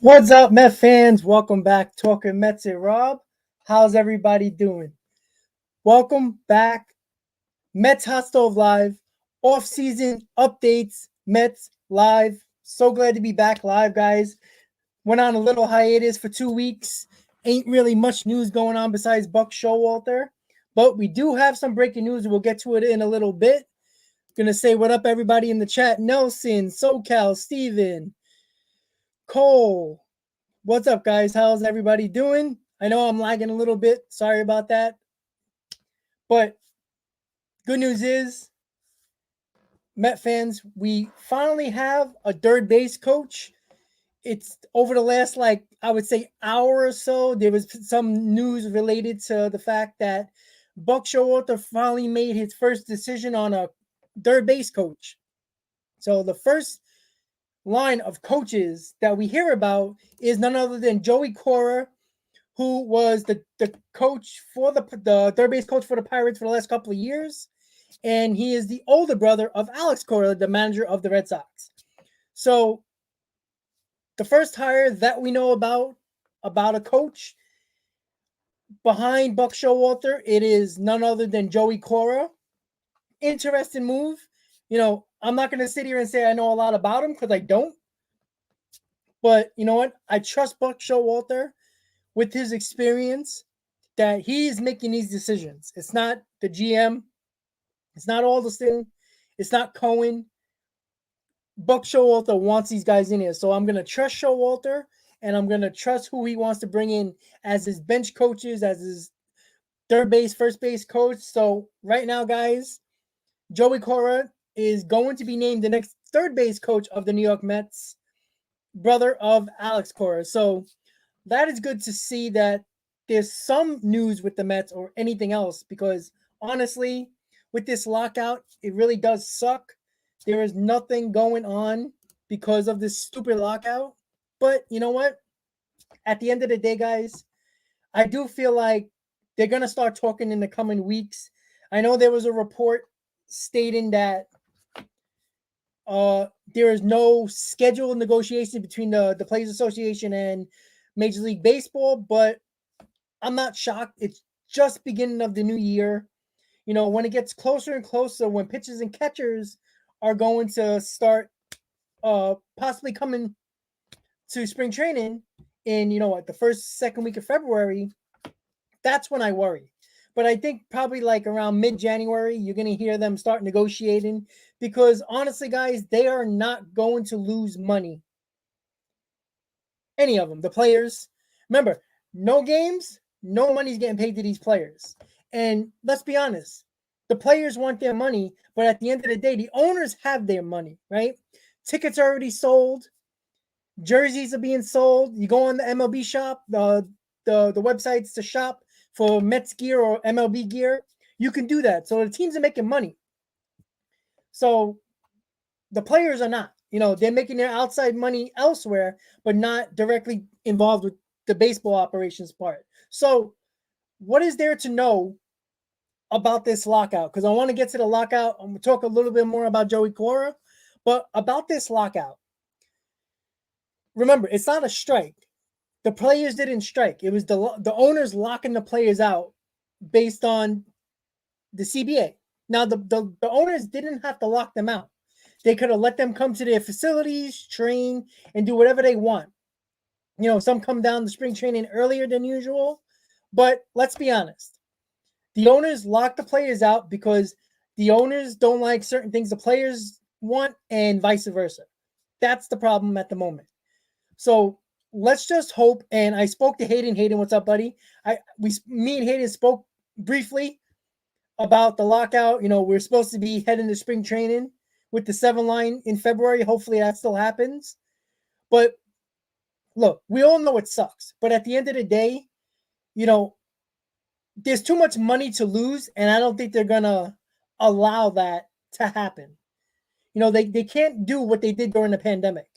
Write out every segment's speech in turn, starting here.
What's up, Met fans? Welcome back, Talkin Mets and Rob. How's everybody doing? Welcome back, Mets Hot Stove Live, off-season updates, Mets live. So glad to be back live, guys. Went on a little hiatus for 2 weeks. Ain't really much news going on besides Buck Showalter, but we do have some breaking news. We'll get to it in a little bit. Gonna say what up, everybody in the chat. Nelson, SoCal, Steven, Cole. What's up, guys? How's everybody doing? I know I'm lagging a little bit. Sorry about that. But good news is, Met fans, we finally have a third base coach. It's over the last, I would say, hour or so, there was some news related to the fact that Buck Showalter finally made his first decision on a third base coach. So the first line of coaches that we hear about is none other than Joey Cora, who was the coach for the third base coach for the Pirates for the last couple of years. And he is the older brother of Alex Cora, the manager of the Red Sox. So the first hire that we know about a coach behind Buck Showalter, it is none other than Joey Cora. Interesting move. I'm not going to sit here and say I know a lot about him because I don't. But you know what? I trust Buck Showalter with his experience that he's making these decisions. It's not the GM. It's not Alderson. It's not Cohen. Buck Showalter wants these guys in here. So I'm going to trust Showalter, and I'm going to trust who he wants to bring in as his bench coaches, as his third base, first base coach. So right now, guys, Joey Cora is going to be named the next third base coach of the New York Mets, brother of Alex Cora. So that is good to see that there's some news with the Mets or anything else, because honestly, with this lockout, it really does suck. There is nothing going on because of this stupid lockout. But you know what? At the end of the day, guys, I do feel like they're going to start talking in the coming weeks. I know there was a report stating that there is no scheduled negotiation between the Players Association and Major League Baseball, but I'm not shocked. It's just beginning of the new year. When it gets closer and closer, when pitchers and catchers are going to start possibly coming to spring training in, the first, second week of February, that's when I worry. But I think probably around mid-January, you're going to hear them start negotiating, because honestly, guys, they are not going to lose money. Any of them, the players. Remember, no games, no money's getting paid to these players. And let's be honest, the players want their money, but at the end of the day, the owners have their money, right? Tickets are already sold. Jerseys are being sold. You go on the MLB shop, the websites to shop for Mets gear or MLB gear. You can do that. So the teams are making money. So the players are not. They're making their outside money elsewhere, but not directly involved with the baseball operations part. So what is there to know about this lockout? Because I want to get to the lockout. I'm going to talk a little bit more about Joey Cora, but about this lockout. Remember, it's not a strike. The players didn't strike. It was the owners locking the players out based on the CBA. Now, the owners didn't have to lock them out. They could have let them come to their facilities, train, and do whatever they want. Some come down to spring training earlier than usual. But let's be honest. The owners lock the players out because the owners don't like certain things the players want, and vice versa. That's the problem at the moment. So let's just hope. And I spoke to Hayden. Hayden, what's up, buddy? Me and Hayden spoke briefly about the lockout. We're supposed to be heading to spring training with the 7 line in February. Hopefully that still happens. But look, we all know it sucks. But at the end of the day, there's too much money to lose, and I don't think they're gonna allow that to happen. They can't do what they did during the pandemic.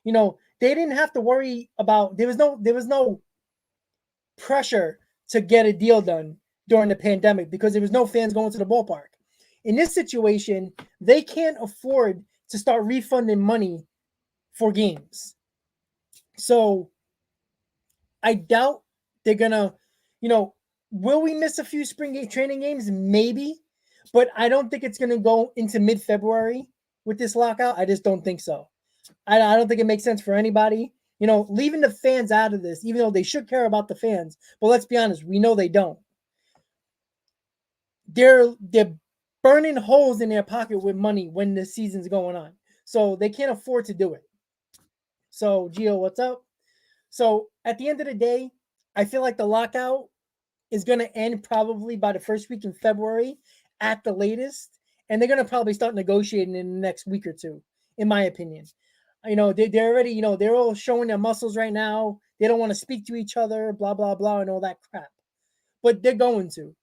They didn't have to worry about, there was no pressure to get a deal done during the pandemic because there was no fans going to the ballpark. In this situation, they can't afford to start refunding money for games. So I doubt they're gonna, will we miss a few training games? Maybe, but I don't think it's gonna go into mid-February with this lockout. I just don't think so. I don't think it makes sense for anybody. Leaving the fans out of this, even though they should care about the fans. But let's be honest, we know they don't. They're burning holes in their pocket with money when the season's going on. So they can't afford to do it. So, Gio, what's up? So at the end of the day, I feel like the lockout is going to end probably by the first week in February at the latest. And they're going to probably start negotiating in the next week or two, in my opinion. They're already, they're all showing their muscles right now. They don't want to speak to each other, blah, blah, blah, and all that crap. But they're going to.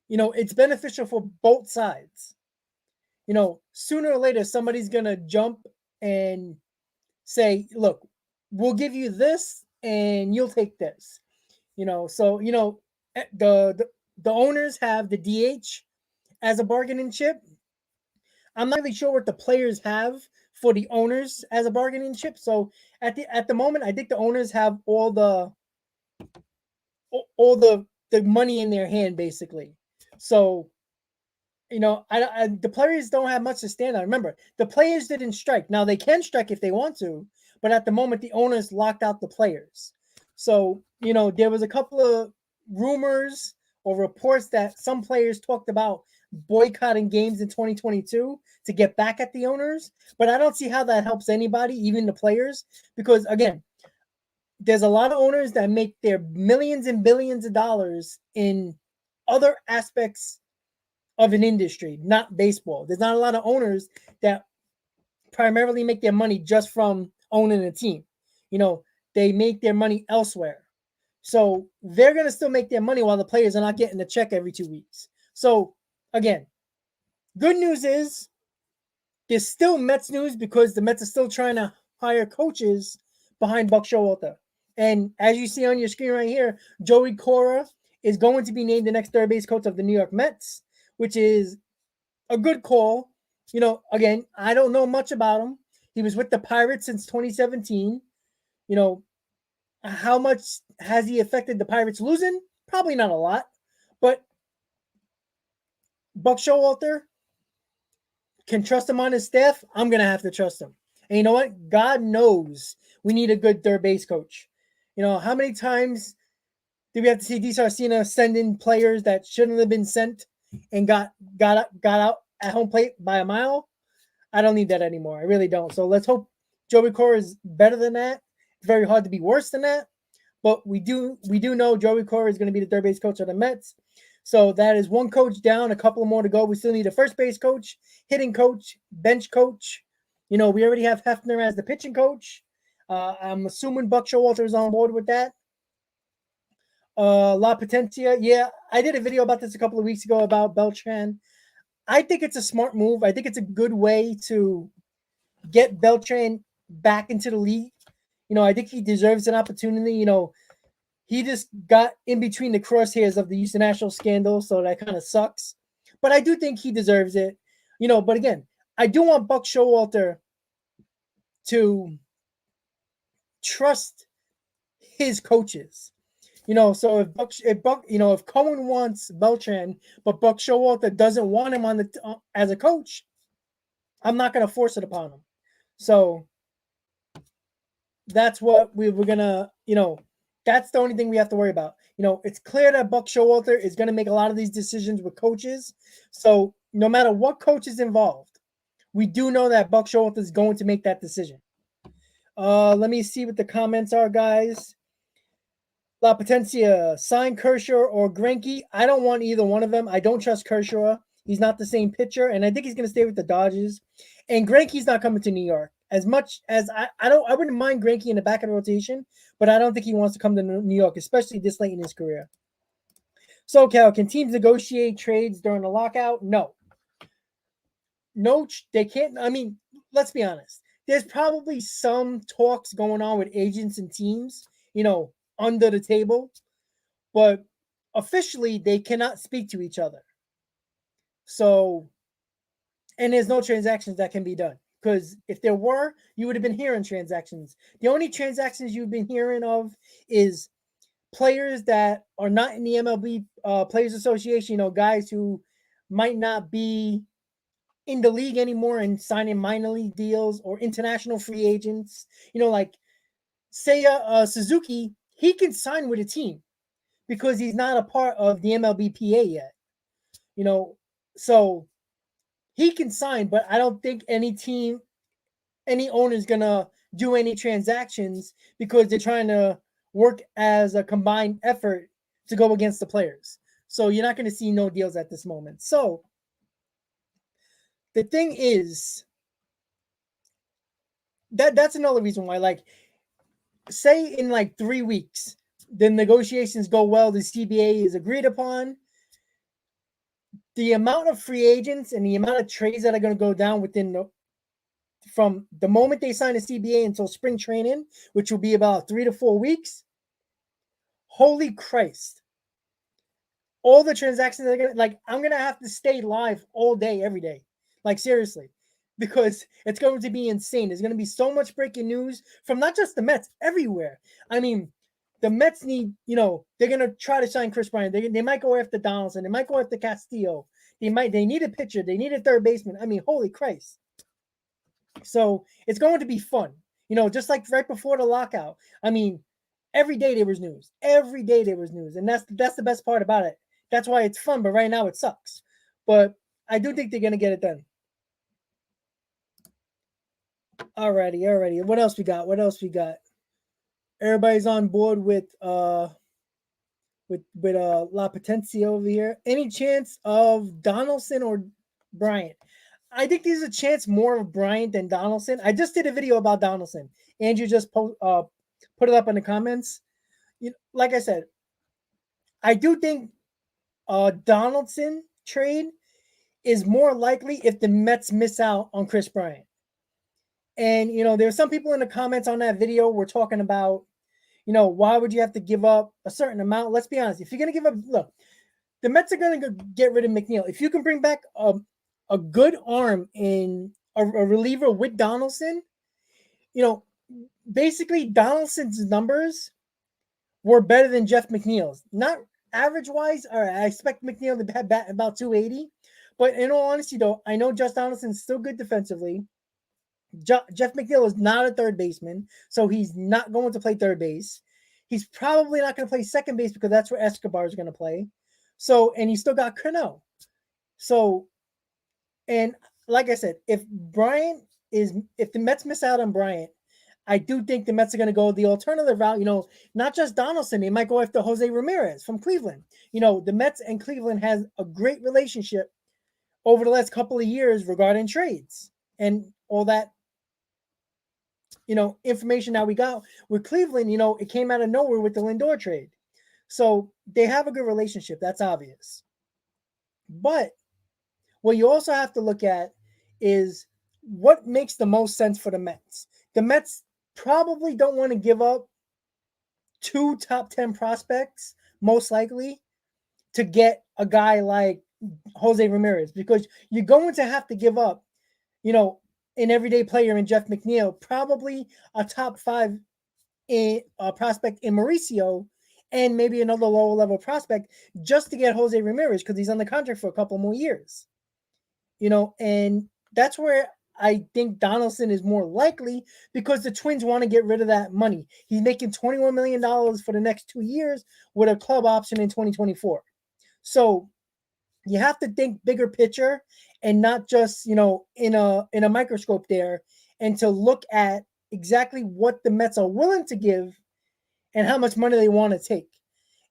It's beneficial for both sides. Sooner or later, somebody's going to jump and say, look, we'll give you this and you'll take this. So, the owners have the DH as a bargaining chip. I'm not really sure what the players have for the owners as a bargaining chip. So at the moment, I think the owners have all the money in their hand, basically. So, the players don't have much to stand on. Remember, the players didn't strike. Now they can strike if they want to, but at the moment, the owners locked out the players. So, there was a couple of rumors or reports that some players talked about boycotting games in 2022 to get back at the owners, but I don't see how that helps anybody, even the players, because again, there's a lot of owners that make their millions and billions of dollars in other aspects of an industry, not baseball. There's not a lot of owners that primarily make their money just from owning a team. They make their money elsewhere. So they're going to still make their money while the players are not getting a check every 2 weeks. So again, good news is there's still Mets news because the Mets are still trying to hire coaches behind Buck Showalter. And as you see on your screen right here, Joey Cora is going to be named the next third base coach of the New York Mets, which is a good call. Again, I don't know much about him. He was with the Pirates since 2017. How much has he affected the Pirates losing? Probably not a lot. But Buck Showalter, can trust him on his staff? I'm going to have to trust him. And you know what? God knows we need a good third base coach. How many times did we have to see D. Sarcina send in players that shouldn't have been sent and got out at home plate by a mile? I don't need that anymore. I really don't. So let's hope Joey Cora is better than that. It's very hard to be worse than that. But we do know Joey Cora is going to be the third base coach of the Mets. So that is one coach down, a couple more to go. We still need a first base coach, hitting coach, bench coach. We already have Hefner as the pitching coach. I'm assuming Buck Showalter is on board with that. La Potencia, yeah, I did a video about this a couple of weeks ago about Beltran. I think it's a smart move. I think it's a good way to get Beltran back into the league. I think he deserves an opportunity. He just got in between the crosshairs of the Houston Nationals scandal, so that kind of sucks. But I do think he deserves it. But again, I do want Buck Showalter to trust his coaches. So if Cohen wants Beltran, but Buck Showalter doesn't want him on as a coach, I'm not going to force it upon him. So that's what we're going to, that's the only thing we have to worry about. It's clear that Buck Showalter is going to make a lot of these decisions with coaches. So no matter what coach is involved, we do know that Buck Showalter is going to make that decision. Let me see what the comments are, guys. La Potencia, sign Kershaw or Greinke. I don't want either one of them. I don't trust Kershaw. He's not the same pitcher, and I think he's going to stay with the Dodgers. And Greinke's not coming to New York. As much as I wouldn't mind Greinke in the back of the rotation, but I don't think he wants to come to New York, especially this late in his career. So, Cal, can teams negotiate trades during the lockout? No, they can't. I mean, let's be honest. There's probably some talks going on with agents and teams, under the table, but officially they cannot speak to each other. So, and there's no transactions that can be done. Because if there were, you would have been hearing transactions. The only transactions you've been hearing of is players that are not in the MLB Players Association, guys who might not be in the league anymore and signing minor league deals or international free agents, like say Suzuki, he can sign with a team because he's not a part of the MLBPA yet, so he can sign, but I don't think any owner is going to do any transactions because they're trying to work as a combined effort to go against the players. So you're not going to see no deals at this moment. So the thing is that's another reason why, like, say in like 3 weeks, the negotiations go well, the CBA is agreed upon, the amount of free agents and the amount of trades that are going to go down from the moment they sign a CBA until spring training, which will be about 3 to 4 weeks. Holy Christ. All the transactions are I'm going to have to stay live all day, every day. Like, seriously, because it's going to be insane. There's going to be so much breaking news from not just the Mets, everywhere. I mean, the Mets need, they're going to try to sign Kris Bryant. They might go after Donaldson. They might go after Castillo. They need a pitcher. They need a third baseman. I mean, holy Christ. So it's going to be fun, just like right before the lockout. I mean, every day there was news. Every day there was news. And that's the best part about it. That's why it's fun. But right now it sucks. But I do think they're going to get it done. Alrighty. What else we got? Everybody's on board with La Potencia over here. Any chance of Donaldson or Bryant? I think there's a chance more of Bryant than Donaldson. I just did a video about Donaldson. Andrew just put it up in the comments. Like I said, I do think Donaldson trade is more likely if the Mets miss out on Kris Bryant. And, there's some people in the comments on that video were talking about, why would you have to give up a certain amount? Let's be honest. If you're going to give up, look, the Mets are going to get rid of McNeil. If you can bring back a good arm in a reliever with Donaldson, basically Donaldson's numbers were better than Jeff McNeil's. Not average-wise, or I expect McNeil to have about 280. But in all honesty, though, I know Josh Donaldson's still good defensively. Jeff McNeil is not a third baseman, so he's not going to play third base. He's probably not going to play second base because that's where Escobar is going to play. So, and he's still got Cano. So, and like I said, if the Mets miss out on Bryant, I do think the Mets are going to go the alternative route. Not just Donaldson. They might go after Jose Ramirez from Cleveland. The Mets and Cleveland has a great relationship over the last couple of years regarding trades and all that, information that we got with Cleveland. It came out of nowhere with the Lindor trade. So they have a good relationship. That's obvious. But what you also have to look at is what makes the most sense for the Mets. The Mets probably don't want to give up 2 top 10 prospects, most likely, to get a guy like Jose Ramirez, because you're going to have to give up, an everyday player in Jeff McNeil, probably a top 5 prospect in Mauricio, and maybe another lower level prospect just to get Jose Ramirez because he's on the contract for a couple more years. And that's where I think Donaldson is more likely because the Twins want to get rid of that money. He's making $21 million for the next 2 years with a club option in 2024. So you have to think bigger picture and not just, in a microscope there, and to look at exactly what the Mets are willing to give and how much money they want to take.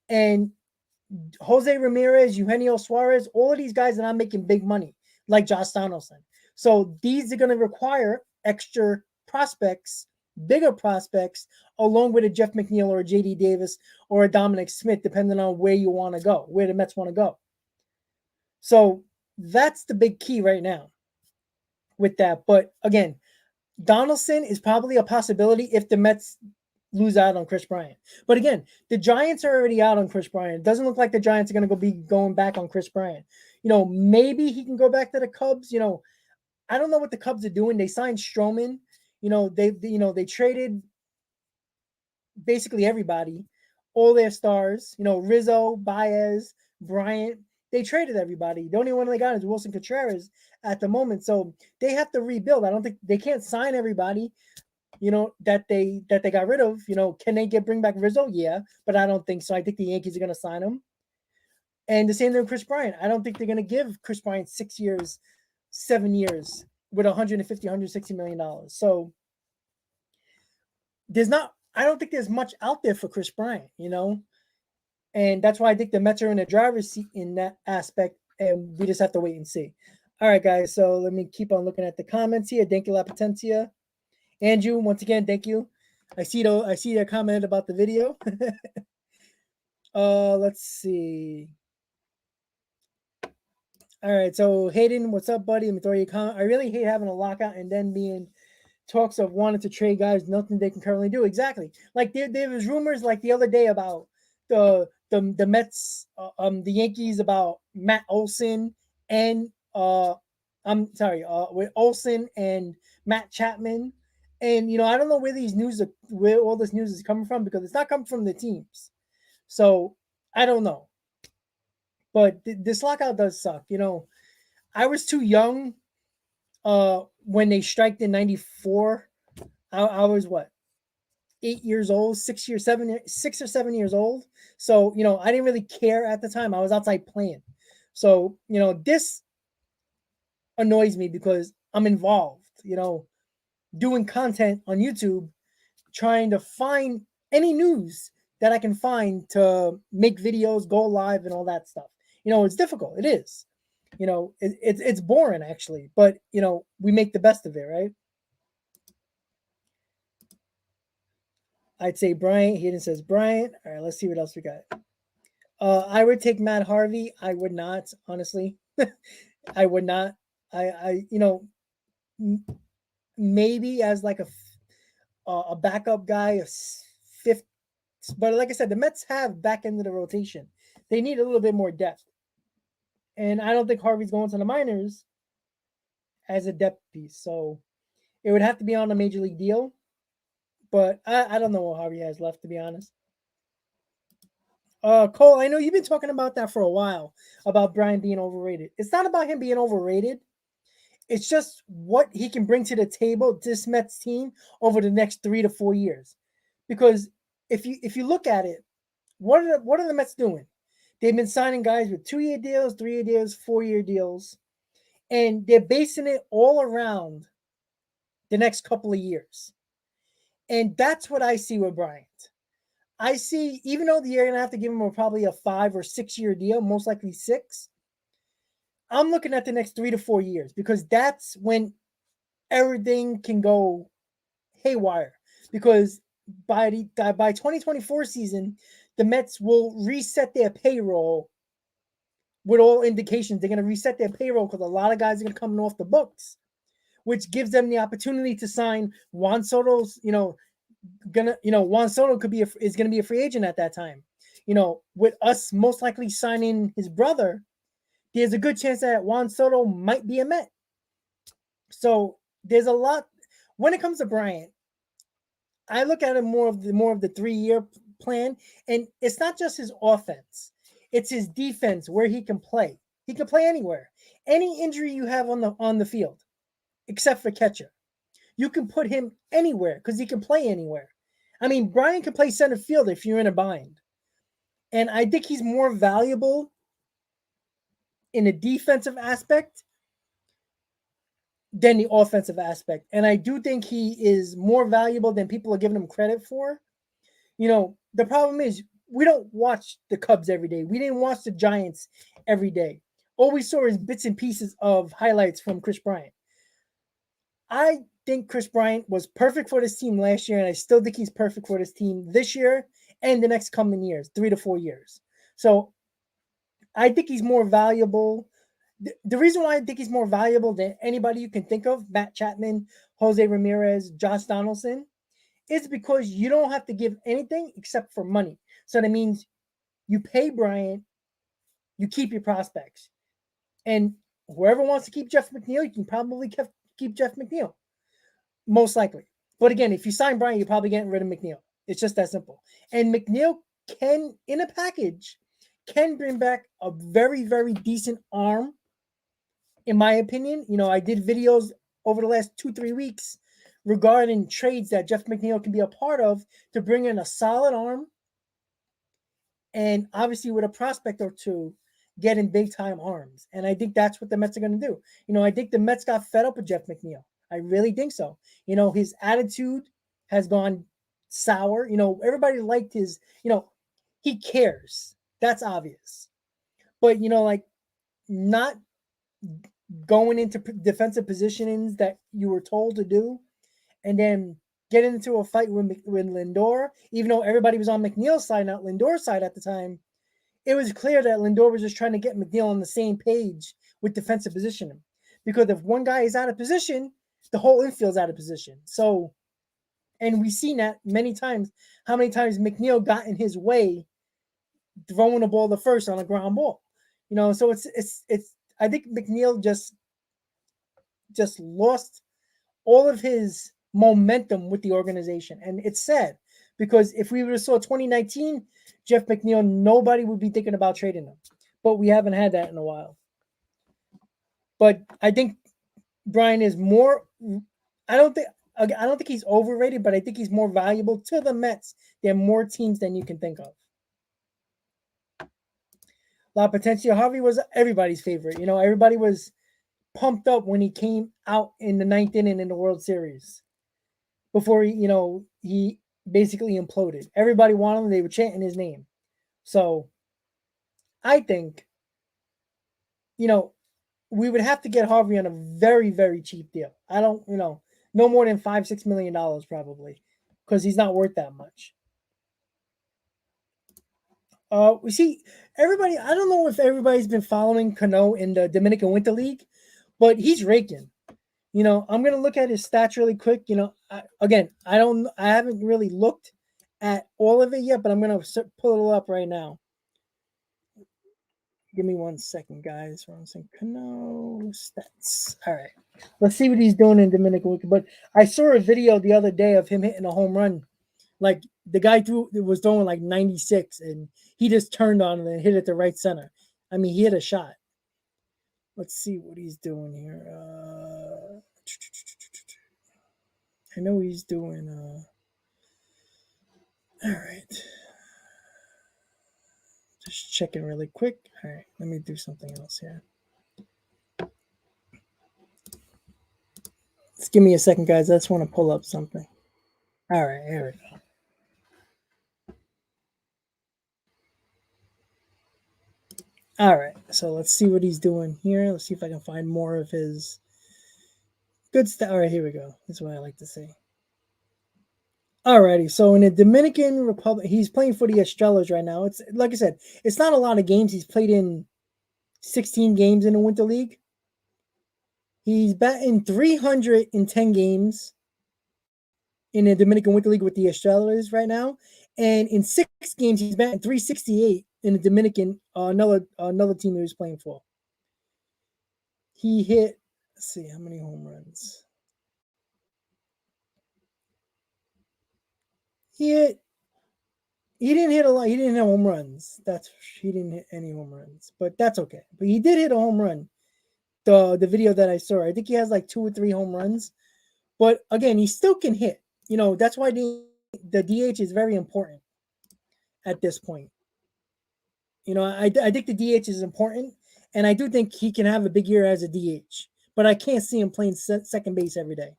And Jose Ramirez, Eugenio Suarez, all of these guys are not making big money like Josh Donaldson. So these are going to require extra prospects, bigger prospects, along with a Jeff McNeil or a JD Davis or a Dominic Smith, depending on where you want to go, where the Mets want to go. So that's the big key right now with that. But again, Donaldson is probably a possibility if the Mets lose out on Kris Bryant. But again, the Giants are already out on Kris Bryant. It doesn't look like the Giants are going to be going back on Kris Bryant. Maybe he can go back to the Cubs. I don't know what the Cubs are doing. They signed Stroman. They traded basically everybody all their stars. Rizzo, Baez, Bryant. They traded everybody. The only one they got is Wilson Contreras at the moment. So they have to rebuild. I don't think they can't sign everybody, that they got rid of. Can they bring back Rizzo? Yeah, but I don't think so. I think the Yankees are going to sign him. And the same thing with Kris Bryant. I don't think they're going to give Kris Bryant 6 years, 7 years with $150, $160 million. So I don't think there's much out there for Kris Bryant, and that's why I think the Mets are in the driver's seat in that aspect, and we just have to wait and see. All right, guys, so let me keep on looking at the comments here. Thank you, La Potencia. Andrew, once again, thank you. I see their comment about the video. Let's see. All right, so Hayden, what's up, buddy? Let me throw you a comment. I really hate having a lockout and then being talks of wanting to trade guys, nothing they can currently do. Exactly. Like there was rumors like the other day about the Mets, the Yankees about Matt Olson and with Olson and Matt Chapman. And I don't know where all this news is coming from, because it's not coming from the teams. So I don't know. But this lockout does suck. I was too young when they striked in '94. I was what, 8 years old, 6 or 7 years old. So I didn't really care at the time. I was outside playing. So this annoys me because I'm involved. Doing content on YouTube, trying to find any news that I can find to make videos, go live, and all that stuff. It's difficult. It is. It's boring actually, but we make the best of it, right? I'd say Bryant. Hayden says Bryant. All right, let's see what else we got. I would take Matt Harvey. I would not, honestly. I would not. Maybe as like a backup guy, a fifth. But like I said, the Mets have back end of the rotation. They need a little bit more depth. And I don't think Harvey's going to the minors as a depth piece. So it would have to be on a major league deal. But I don't know what Harvey has left, to be honest. Cole, I know you've been talking about that for a while, about Bryant being overrated. It's not about him being overrated. It's just what he can bring to the table, this Mets team, over the next 3 to 4 years. Because if you look at it, what are the Mets doing? They've been signing guys with 2-year deals, 3-year deals, 4-year deals, and they're basing it all around the next couple of years. And that's what I see with Bryant. I see, even though you're going to have to give him probably a 5 or 6 year deal, most likely 6, I'm looking at the next 3 to 4 years, because that's when everything can go haywire. Because by 2024 season, the Mets will reset their payroll. With all indications, they're going to reset their payroll because a lot of guys are going to come off the books, which gives them the opportunity to sign Juan Soto's. Juan Soto is going to be a free agent at that time. With us most likely signing his brother, there's a good chance that Juan Soto might be a Met. So there's a lot when it comes to Bryant. I look at it more of the 3-year plan, and it's not just his offense; it's his defense, where he can play. He can play anywhere. Any injury you have on the field, except for catcher, you can put him anywhere because he can play anywhere. I mean, Bryant can play center field if you're in a bind, and I think he's more valuable in a defensive aspect than the offensive aspect. And I do think he is more valuable than people are giving him credit for. The problem is we don't watch the Cubs every day. We didn't watch the Giants every day. All we saw is bits and pieces of highlights from Kris Bryant. I think Kris Bryant was perfect for this team last year, and I still think he's perfect for this team this year and the next coming years, 3 to 4 years. So I think he's more valuable. The reason why I think he's more valuable than anybody you can think of, Matt Chapman, Jose Ramirez, Josh Donaldson, is because you don't have to give anything except for money. So that means you pay Bryant, you keep your prospects. And whoever wants to keep Jeff McNeil, you can probably keep Jeff McNeil. Most likely. But again, if you sign Bryant, you're probably getting rid of McNeil. It's just that simple. And McNeil can, in a package, can bring back a very, very decent arm, in my opinion. I did videos over the last 2-3 weeks regarding trades that Jeff McNeil can be a part of to bring in a solid arm, and obviously with a prospect or two getting big time arms. And I think that's what the Mets are going to do. I think the Mets got fed up with Jeff McNeil. I really think so. His attitude has gone sour. Everybody liked his, he cares. That's obvious. But, like, not going into defensive positionings that you were told to do, and then getting into a fight with Lindor, even though everybody was on McNeil's side, not Lindor's side at the time. It was clear that Lindor was just trying to get McNeil on the same page with defensive positioning. Because if one guy is out of position, the whole infield's out of position. So, and we've seen that many times, how many times McNeil got in his way throwing the ball to first on a ground ball. So it's I think McNeil just lost all of his momentum with the organization. And it's sad, because if we would have saw 2019 Jeff McNeil, nobody would be thinking about trading him. But we haven't had that in a while. But I think Bryant is more, I don't think he's overrated, but I think he's more valuable to the Mets. There are more teams than you can think of. La Potencia Harvey was everybody's favorite. Everybody was pumped up when he came out in the 9th inning in the World Series. Before he basically imploded. Everybody wanted him. They were chanting his name. So I think, we would have to get Harvey on a very, very cheap deal. I don't, no more than $5-6 million probably, because he's not worth that much. We see everybody. I don't know if everybody's been following Cano in the Dominican Winter League, but he's raking. I'm gonna look at his stats really quick. I haven't really looked at all of it yet, but I'm gonna pull it up right now. Give me 1 second, guys. I'm saying Cano stats. All right, let's see what he's doing in Dominican Winter. But I saw a video the other day of him hitting a home run. Like, the guy was throwing like 96, and he just turned on it and hit it to right center. I mean, he hit a shot. Let's see what he's doing here. I know he's doing. All right. Just checking really quick. All right, let me do something else here. Just give me a second, guys. I just want to pull up something. All right, here we go. All right, so let's see what he's doing here. Let's see if I can find more of his good stuff. All right, here we go. That's what I like to see. Alrighty, so in the Dominican Republic, he's playing for the Estrellas right now. It's like I said, it's not a lot of games. He's played in 16 games in the Winter League. He's batting 310 games in the Dominican Winter League with the Estrellas right now, and in 6 games he's batting 368 in the Dominican, another team he was playing for. He hit, let's see how many home runs. He didn't hit a lot. He didn't hit home runs. He didn't hit any home runs, but that's okay. But he did hit a home run. The video that I saw, I think he has like 2 or 3 home runs. But again, he still can hit. That's why the DH is very important at this point. I think the DH is important, and I do think he can have a big year as a DH. But I can't see him playing second base every day.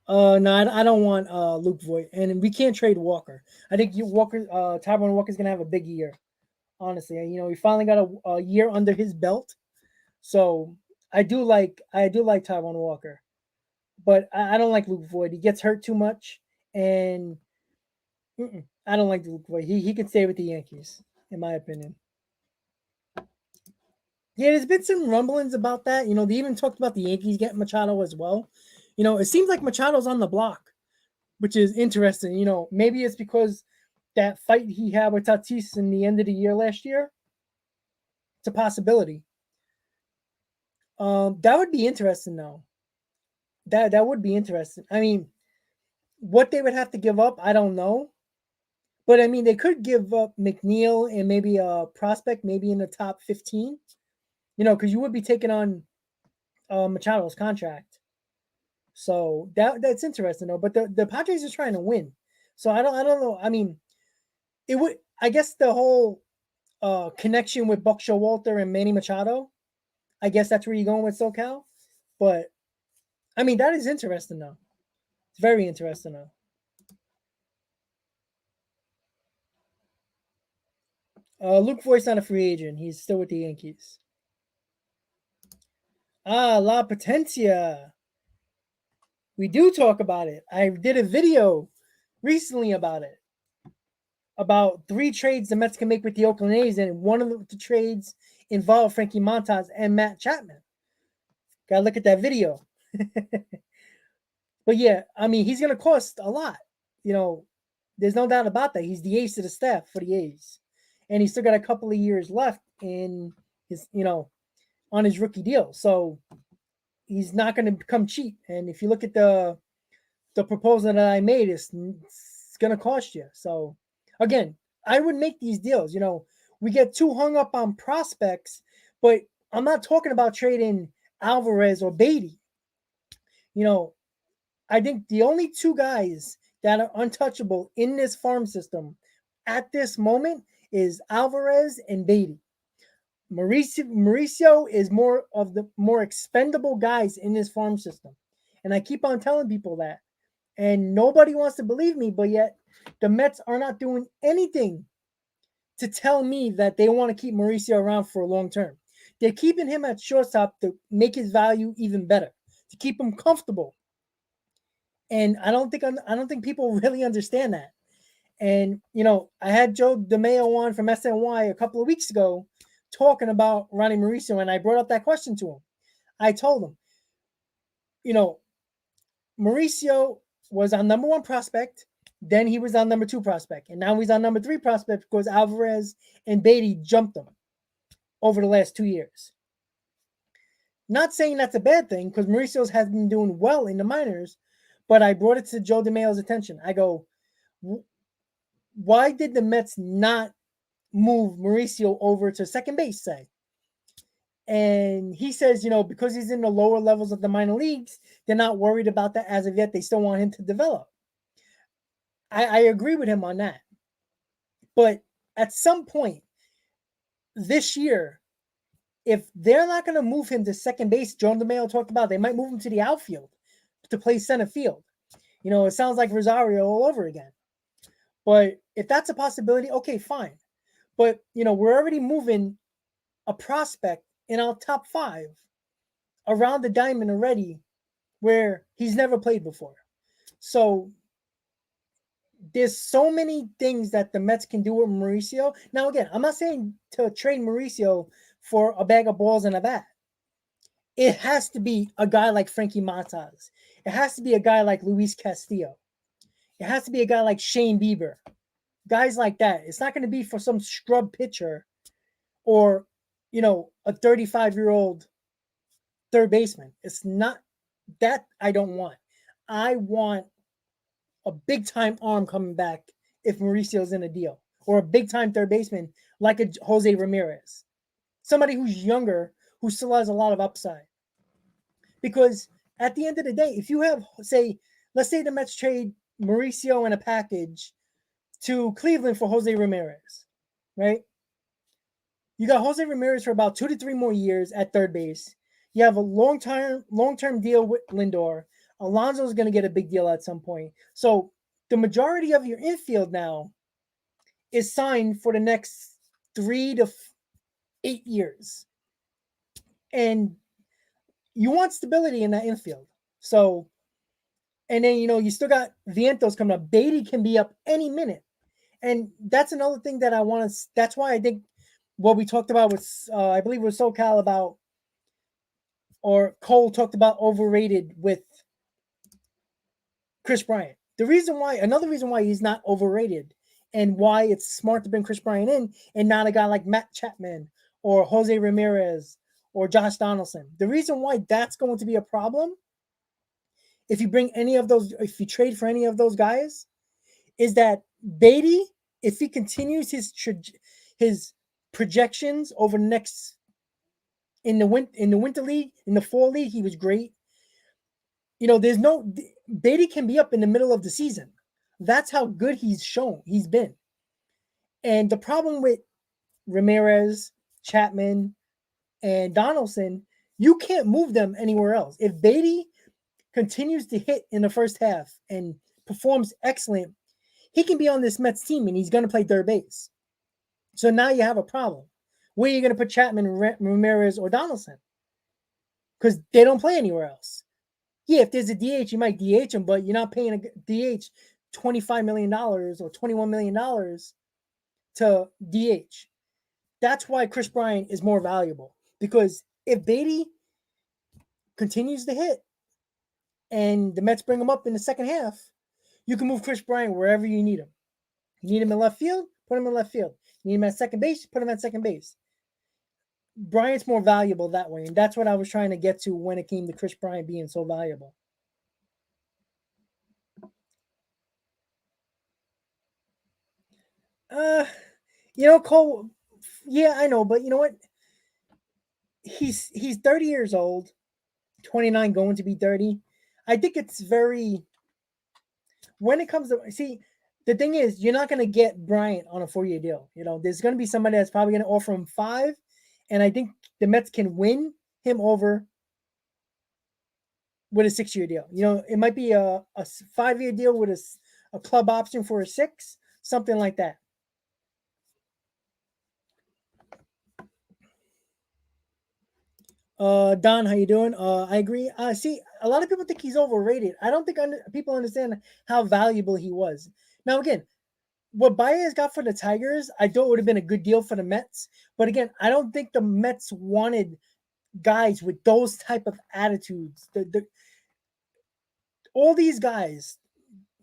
No, I don't want Luke Voigt, and we can't trade Walker. I think Taijuan Walker's gonna have a big year. Honestly, he finally got a year under his belt, so I do like Taijuan Walker, but I don't like Luke Voigt. He gets hurt too much, and I don't like Luke Voigt. He can stay with the Yankees, in my opinion. Yeah, there's been some rumblings about that. They even talked about the Yankees getting Machado as well. It seems like Machado's on the block, which is interesting. Maybe it's because that fight he had with Tatis in the end of the year last year. It's a possibility. That would be interesting though. That would be interesting. I mean, what they would have to give up, I don't know. But I mean, they could give up McNeil and maybe a prospect, maybe in the top 15. Because you would be taking on Machado's contract. So that's interesting though. But the Padres are trying to win. So I don't know. I mean, it would. I guess the whole connection with Buck Showalter and Manny Machado. I guess that's where you're going with SoCal. But I mean, that is interesting though. It's very interesting though. Luke Voigt's not a free agent. He's still with the Yankees. La Potencia. We do talk about it. I did a video recently about it. About 3 trades the Mets can make with the Oakland A's, and one of the trades involved Frankie Montas and Matt Chapman. Gotta look at that video. But yeah, I mean, he's gonna cost a lot. There's no doubt about that. He's the ace of the staff for the A's. And he's still got a couple of years left in his, on his rookie deal. So he's not going to become cheap. And if you look at the proposal that I made, it's going to cost you. So again, I would make these deals. We get too hung up on prospects, but I'm not talking about trading Alvarez or Beatty. I think the only 2 guys that are untouchable in this farm system at this moment is Alvarez and Beatty. Mauricio is more of the more expendable guys in this farm system. And I keep on telling people that. And nobody wants to believe me, but yet the Mets are not doing anything to tell me that they want to keep Mauricio around for a long term. They're keeping him at shortstop to make his value even better, to keep him comfortable. And I don't think people really understand that. And, I had Joe DeMeo on from SNY a couple of weeks ago talking about Ronnie Mauricio, and I brought up that question to him. I told him, Mauricio was on number 1 prospect, then he was on number 2 prospect, and now he's on number 3 prospect because Alvarez and Beatty jumped him over the last 2 years. Not saying that's a bad thing because Mauricio has been doing well in the minors, but I brought it to Joe DeMeo's attention. I go, why did the Mets not move Mauricio over to second base, say? And he says, because he's in the lower levels of the minor leagues, they're not worried about that as of yet. They still want him to develop. I agree with him on that. But at some point this year, if they're not going to move him to second base, Joe DeMeo talked about they might move him to the outfield to play center field. It sounds like Rosario all over again. But if that's a possibility, okay, fine. But, we're already moving a prospect in our top 5 around the diamond already where he's never played before. So there's so many things that the Mets can do with Mauricio. Now, again, I'm not saying to trade Mauricio for a bag of balls and a bat. It has to be a guy like Frankie Montas. It has to be a guy like Luis Castillo. It has to be a guy like Shane Bieber. Guys like that. It's not going to be for some scrub pitcher or, a 35-year-old third baseman. It's not that I don't want. I want a big-time arm coming back if Mauricio's in a deal, or a big-time third baseman like a Jose Ramirez. Somebody who's younger, who still has a lot of upside. Because at the end of the day, if you have, let's say the Mets trade Mauricio in a package to Cleveland for Jose Ramirez, right? You got Jose Ramirez for about 2 to 3 more years at third base. You have a long-term deal with Lindor. Alonso is going to get a big deal at some point. So the majority of your infield now is signed for the next 3 to 8 years. And you want stability in that infield. So, and then, you still got Vientos coming up. Beatty can be up any minute. And that's another thing that I want to, that's why I think what we talked about with, I believe it was SoCal about, or Cole talked about overrated with Kris Bryant. Another reason why he's not overrated and why it's smart to bring Kris Bryant in and not a guy like Matt Chapman or Jose Ramirez or Josh Donaldson. The reason why that's going to be a problem if you trade for any of those guys, is that Beatty, if he continues his projections over next in the winter league, in the fall league, he was great. Beatty can be up in the middle of the season. That's how good he's been. And the problem with Ramirez, Chapman, and Donaldson, you can't move them anywhere else. If Beatty continues to hit in the first half and performs excellent, he can be on this Mets team and he's going to play third base. So now you have a problem. Where are you going to put Chapman, Ramirez, or Donaldson? Because they don't play anywhere else. Yeah, if there's a DH, you might DH him, but you're not paying a DH $25 million or $21 million to DH. That's why Kris Bryant is more valuable. Because if Beatty continues to hit and the Mets bring him up in the second half, you can move Kris Bryant wherever you need him. You need him in left field, put him in left field. You need him at second base, put him at second base. Bryant's more valuable that way, and that's what I was trying to get to when it came to Kris Bryant being so valuable. Cole, yeah, I know, but you know what? He's 30 years old, 29 going to be 30. I think it's very, when it comes to, the thing is, you're not going to get Bryant on a 4-year deal. There's going to be somebody that's probably going to offer him 5, and I think the Mets can win him over with a 6-year deal. It might be a 5-year deal with a club option for a 6, something like that. Don, how you doing? I agree. See, a lot of people think he's overrated. I don't think people understand how valuable he was. Now, again, what Baez got for the Tigers, I thought would have been a good deal for the Mets. But again, I don't think the Mets wanted guys with those type of attitudes. All these guys,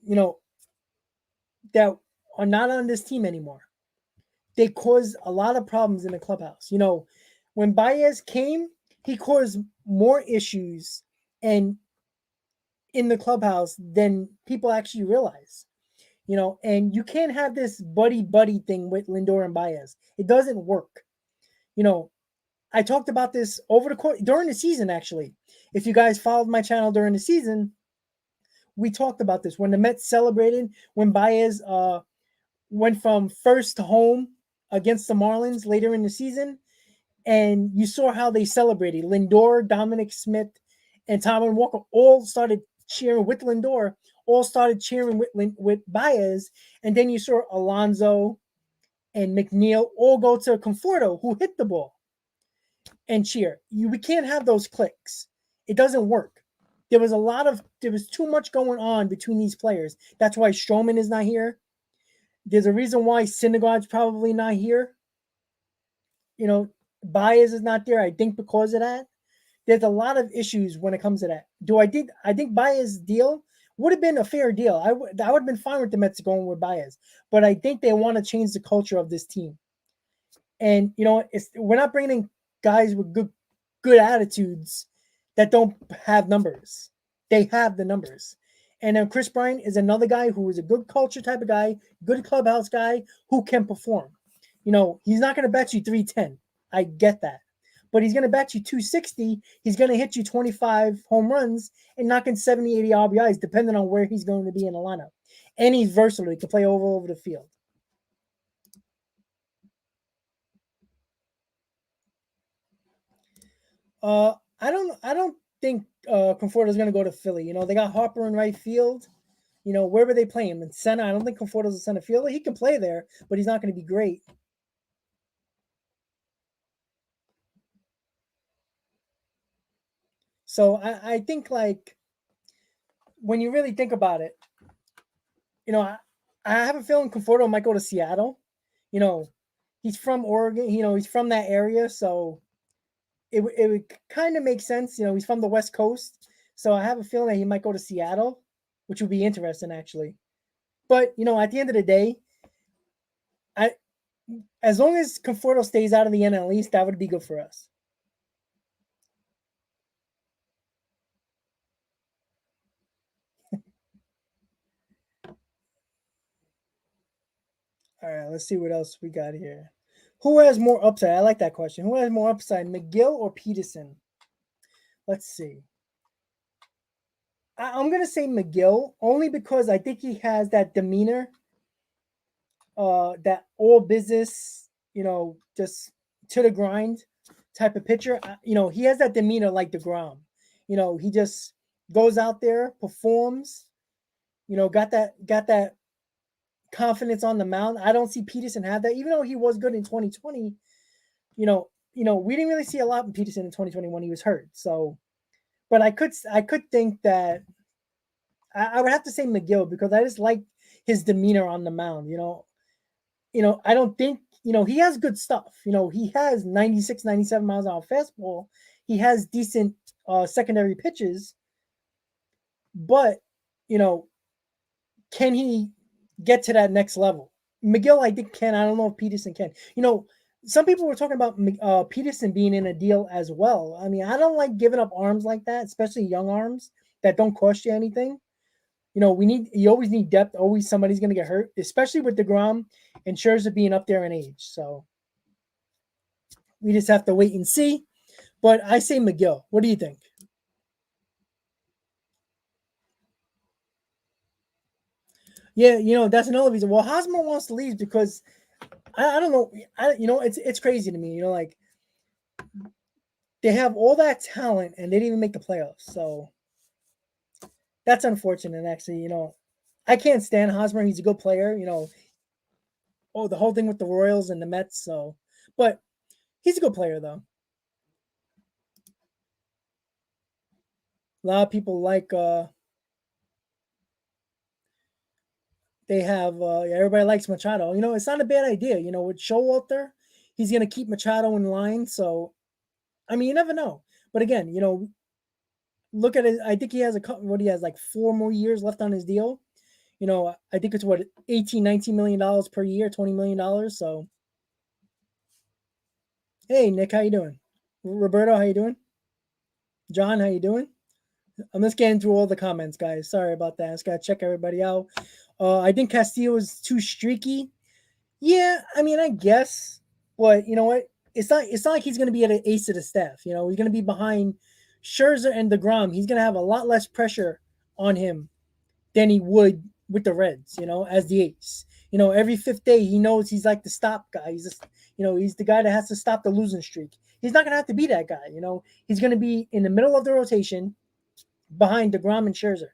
that are not on this team anymore, they caused a lot of problems in the clubhouse. When Baez came, he caused more issues and in the clubhouse than people actually realize. And you can't have this buddy thing with Lindor and Baez. It doesn't work. I talked about this over the course during the season. Actually, if you guys followed my channel during the season, we talked about this when the Mets celebrated when Baez went from first to home against the Marlins later in the season. And you saw how they celebrated. Lindor, Dominic Smith, and Tom Walker all started cheering with Lindor, all started cheering with Baez. And then you saw Alonso and McNeil all go to Conforto, who hit the ball, and cheer. We can't have those clicks. It doesn't work. There was too much going on between these players. That's why Stroman is not here. There's a reason why Syndergaard's probably not here. Baez is not there, I think, because of that. There's a lot of issues when it comes to that. I think Baez's deal would have been a fair deal. I would have been fine with the Mets going with Baez, but I think they want to change the culture of this team. And we're not bringing in guys with good attitudes that don't have numbers. They have the numbers. And then Kris Bryant is another guy who is a good culture type of guy, good clubhouse guy who can perform. He's not going to bet you 310. I get that. But he's going to bet you 260. He's going to hit you 25 home runs and knock in 70, 80 RBIs, depending on where he's going to be in the lineup. And he's versatile. He can play all over the field. I don't think Conforto's going to go to Philly. They got Harper in right field. Where were they playing him? In center? I don't think Conforto's a center fielder. He can play there, but he's not going to be great. So I think, like, when you really think about it, I have a feeling Conforto might go to Seattle. He's from Oregon. He's from that area, so it would kind of make sense. He's from the West Coast, so I have a feeling that he might go to Seattle, which would be interesting, actually. But at the end of the day, as long as Conforto stays out of the NL East, that would be good for us. All right, let's see what else we got here. Who has more upside? I like that question. Who has more upside, McGill or Peterson? Let's see. I'm gonna say McGill only because I think he has that demeanor, that all business, just to the grind type of pitcher. He has that demeanor like DeGrom. He just goes out there, performs. Got that confidence on the mound. I don't see Peterson have that, even though he was good in 2020. We didn't really see a lot in Peterson in 2020 when he was hurt. So, but I could think that I would have to say McGill because I just like his demeanor on the mound. I don't think he has good stuff. He has 96, 97 miles an hour fastball. He has decent secondary pitches, but can he get to that next level? McGill, I think, can. I don't know if Peterson can. Some people were talking about Peterson being in a deal as well. I mean, I don't like giving up arms like that, especially young arms that don't cost you anything. You always need depth. Always somebody's going to get hurt, especially with DeGrom and Scherzer being up there in age. So we just have to wait and see. But I say McGill. What do you think? Yeah, that's another reason. Well, Hosmer wants to leave because I don't know. It's crazy to me. Like they have all that talent and they didn't even make the playoffs. So that's unfortunate, actually. I can't stand Hosmer. He's a good player. The whole thing with the Royals and the Mets. So, but he's a good player, though. A lot of people like. They have everybody likes Machado. It's not a bad idea. With Showalter, he's gonna keep Machado in line. So, I mean, you never know. But again, look at it. I think he has he has like 4 more years left on his deal. I think it's 18, $19 million per year, $20 million. So, hey, Nick, how you doing? Roberto, how you doing? John, how you doing? I'm just getting through all the comments, guys. Sorry about that. I just gotta check everybody out. I think Castillo is too streaky. Yeah, I mean, I guess, but you know what? It's not like he's gonna be at an ace of the staff. He's gonna be behind Scherzer and DeGrom. He's gonna have a lot less pressure on him than he would with the Reds, as the ace. Every fifth day he knows he's like the stop guy. He's the guy that has to stop the losing streak. He's not gonna have to be that guy. He's gonna be in the middle of the rotation behind DeGrom and Scherzer,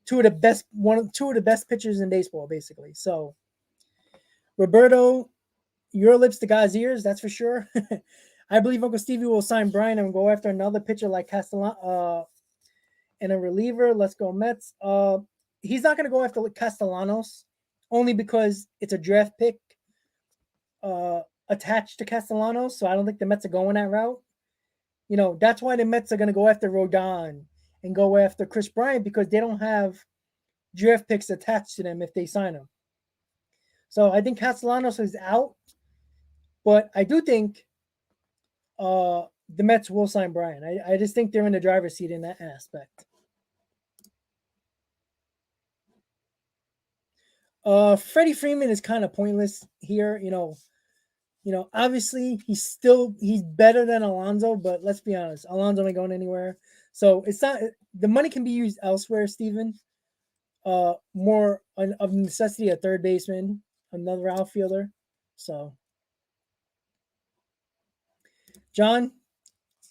two of the best pitchers in baseball, basically. So, Roberto, your lips to God's ears, that's for sure. I believe Uncle Stevie will sign Bryant and go after another pitcher like Castellano and a reliever. Let's go Mets. He's not going to go after Castellanos only because it's a draft pick attached to Castellanos. So I don't think the Mets are going that route. That's why the Mets are going to go after Rodon and go after Kris Bryant because they don't have draft picks attached to them if they sign him. So I think Castellanos is out, but I do think the Mets will sign Bryant. I just think they're in the driver's seat in that aspect. Freddie Freeman is kind of pointless here. Obviously he's better than Alonso, but let's be honest, Alonso ain't going anywhere. So it's not the money can be used elsewhere, Steven. More of necessity a third baseman, another outfielder. So, John,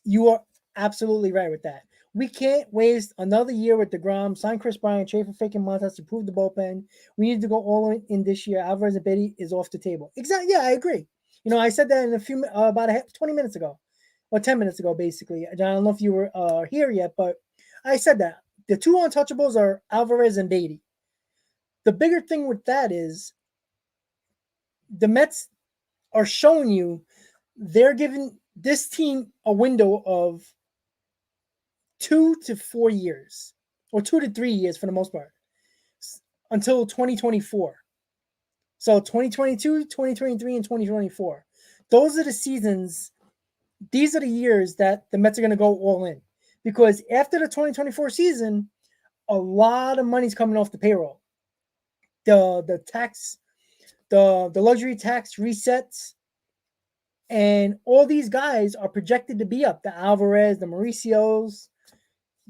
you are absolutely right with that. We can't waste another year with DeGrom, sign Kris Bryant, trade for freaking Montas to prove the bullpen. We need to go all in this year. Alvarez and Betty is off the table. Exactly. Yeah, I agree. I said that in a few about 20 minutes ago, or 10 minutes ago, basically. I don't know if you were here yet, but I said that the two untouchables are Alvarez and Beatty. The bigger thing with that is the Mets are showing you they're giving this team a window of 2 to 4 years, or 2 to 3 years for the most part, until 2024. So 2022, 2023, and 2024. Those are the seasons. These are the years that the Mets are going to go all in. Because after the 2024 season, a lot of money's coming off the payroll. The the luxury tax resets, and all these guys are projected to be up. The Alvarez, the Mauricios,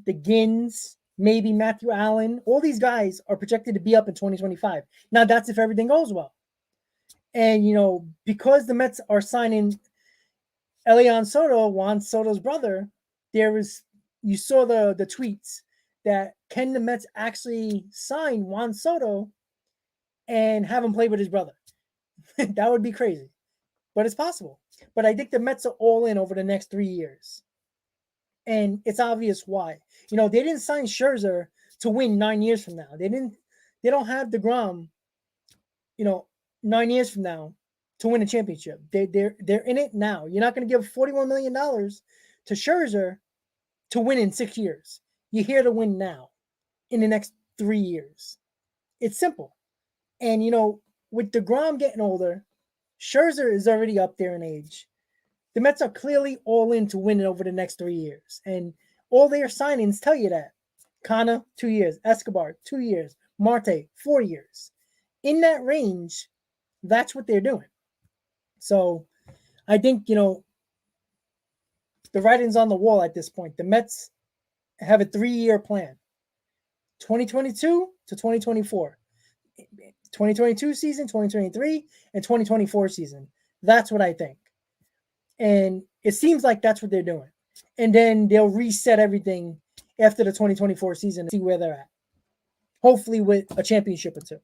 the Gins, maybe Matthew Allen. All these guys are projected to be up in 2025. Now, that's if everything goes well. And, because the Mets are signing Elian Soto, Juan Soto's brother, you saw the tweets that can the Mets actually sign Juan Soto and have him play with his brother? That would be crazy, but it's possible. But I think the Mets are all in over the next 3 years. And it's obvious why. They didn't sign Scherzer to win 9 years from now. They don't have DeGrom, 9 years from now to win a championship. They're in it now. You're not going to give $41 million to Scherzer to win in 6 years. You're here to win now in the next 3 years. It's simple. And, with DeGrom getting older, Scherzer is already up there in age. The Mets are clearly all in to win it over the next 3 years. And all their signings tell you that. Cano, 2 years. Escobar, 2 years. Marte, 4 years. In that range, that's what they're doing. So I think, the writing's on the wall at this point. The Mets have a 3-year plan. 2022 to 2024. 2022 season, 2023, and 2024 season. That's what I think. And it seems like that's what they're doing. And then they'll reset everything after the 2024 season and see where they're at. Hopefully with a championship or two.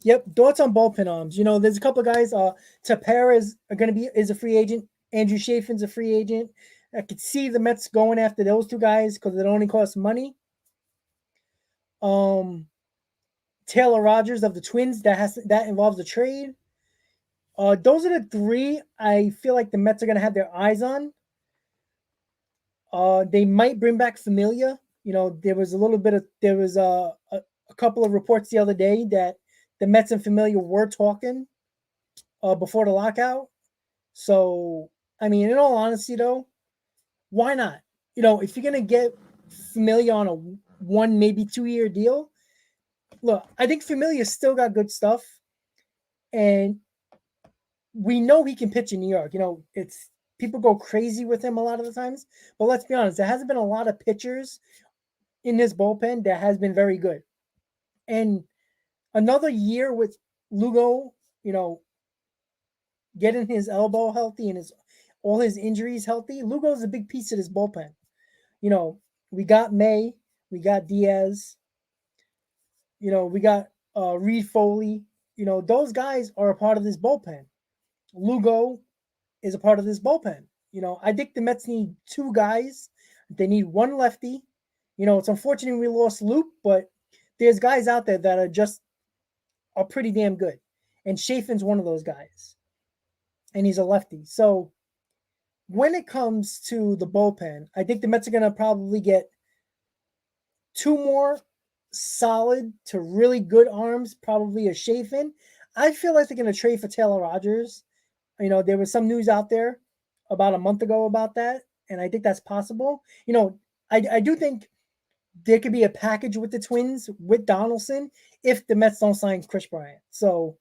Yep, thoughts on bullpen arms. There's a couple of guys. Tapera is a free agent. Andrew Chafin's a free agent. I could see the Mets going after those two guys because it only costs money. Taylor Rogers of the Twins, that involves a trade. Those are the three I feel like the Mets are going to have their eyes on. They might bring back Familia. There was a couple of reports the other day that the Mets and Familia were talking before the lockout. So, in all honesty, though, why not? If you're going to get Familia on a 1, maybe 2 year deal, look, I think Familia still got good stuff. And we know he can pitch in New York. It's people go crazy with him a lot of the times. But let's be honest, there hasn't been a lot of pitchers in this bullpen that has been very good. And another year with Lugo, getting his elbow healthy and all his injuries healthy. Lugo is a big piece of this bullpen. We got May, we got Diaz, we got Reed Foley. Those guys are a part of this bullpen. Lugo is a part of this bullpen. I think the Mets need 2 guys. They need 1 lefty. It's unfortunate we lost Luke, but there's guys out there that are pretty damn good. And Chafin's one of those guys. And he's a lefty. So when it comes to the bullpen, I think the Mets are going to probably get 2 more solid to really good arms, probably a Chafin. I feel like they're going to trade for Taylor Rogers. There was some news out there about a month ago about that, and I think that's possible. I do think there could be a package with the Twins with Donaldson if the Mets don't sign Kris Bryant. So,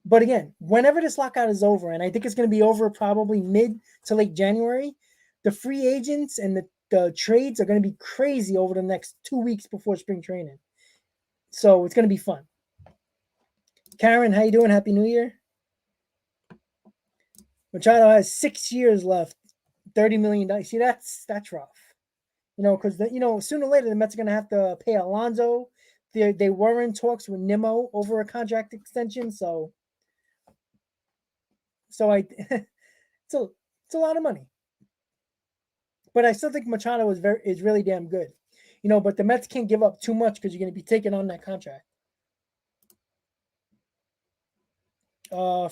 but again, whenever this lockout is over, and I think it's going to be over probably mid to late January, the free agents and the trades are going to be crazy over the next 2 weeks before spring training. So it's going to be fun. Karen, how you doing? Happy New Year. Machado has 6 years left, $30 million. See, that's rough. Because sooner or later the Mets are going to have to pay Alonso. They were in talks with Nimmo over a contract extension, so it's a lot of money. But I still think Machado is really damn good. But the Mets can't give up too much because you're going to be taking on that contract.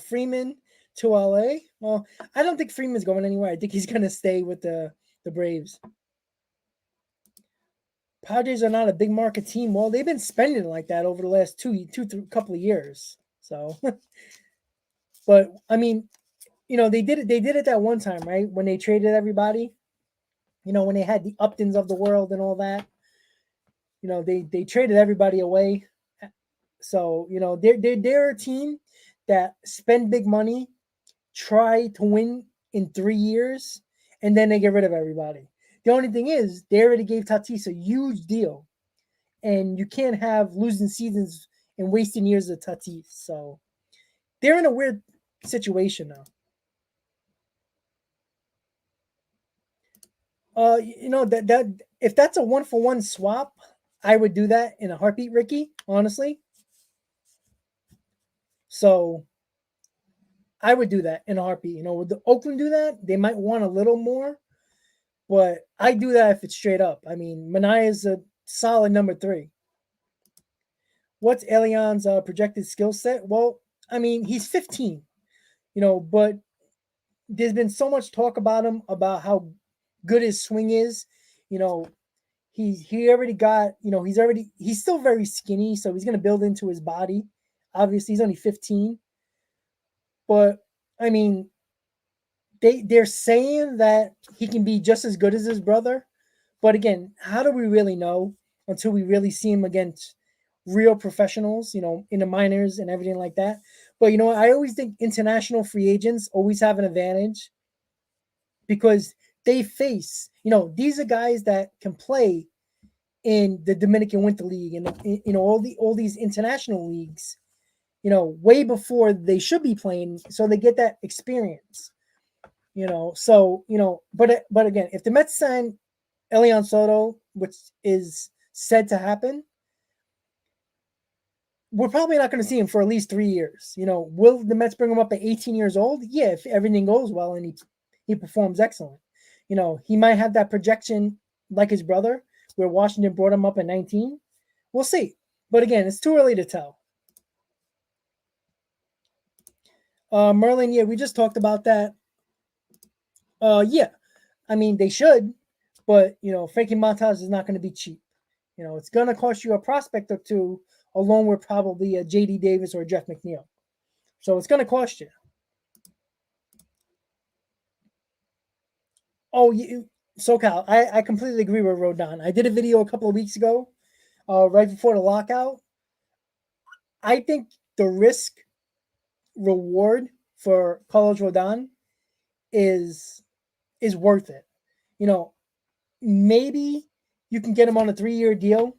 Freeman to LA. Well, I don't think Freeman's going anywhere. I think he's going to stay with the Braves. Padres are not a big market team. Well, they've been spending like that over the last couple of years. So, but they did it that one time, right? When they traded everybody, when they had the Uptons of the world and all that. they traded everybody away. So, they're a team that spend big money, try to win in 3 years, and then they get rid of everybody. The only thing is they already gave Tatis a huge deal, and you can't have losing seasons and wasting years of Tatis. So they're in a weird situation now. That if that's a 1-for-1 swap, I would do that in a heartbeat, Ricky, honestly. So I would do that in a heartbeat. Would the Oakland do that? They might want a little more, but I do that if it's straight up. I mean, Mcneil is a solid number 3. What's Elian's projected skill set? Well, I mean, he's 15, but there's been so much talk about him, about how good his swing is. He already got, he's still very skinny, so he's going to build into his body. Obviously, he's only 15. But, I mean, they're saying that he can be just as good as his brother. But again, how do we really know until we really see him against real professionals, in the minors and everything like that? But, I always think international free agents always have an advantage because they face, these are guys that can play in the Dominican Winter League and, all these international leagues, way before they should be playing, so they get that experience. But again, if the Mets sign Elian Soto, which is said to happen, we're probably not going to see him for at least 3 years. Will the Mets bring him up at 18 years old? Yeah, if everything goes well and he performs excellent. He might have that projection like his brother, where Washington brought him up at 19. We'll see. But again, it's too early to tell. Merlin, yeah, we just talked about that. Yeah, I mean, they should, but, Frankie Montas is not going to be cheap. It's going to cost you a prospect or two, along with probably a J.D. Davis or Jeff McNeil. So it's going to cost you. Oh, SoCal, I completely agree with Rodon. I did a video a couple of weeks ago, right before the lockout. I think the risk reward for Carlos Rodon is worth it. Maybe you can get him on a 3-year deal.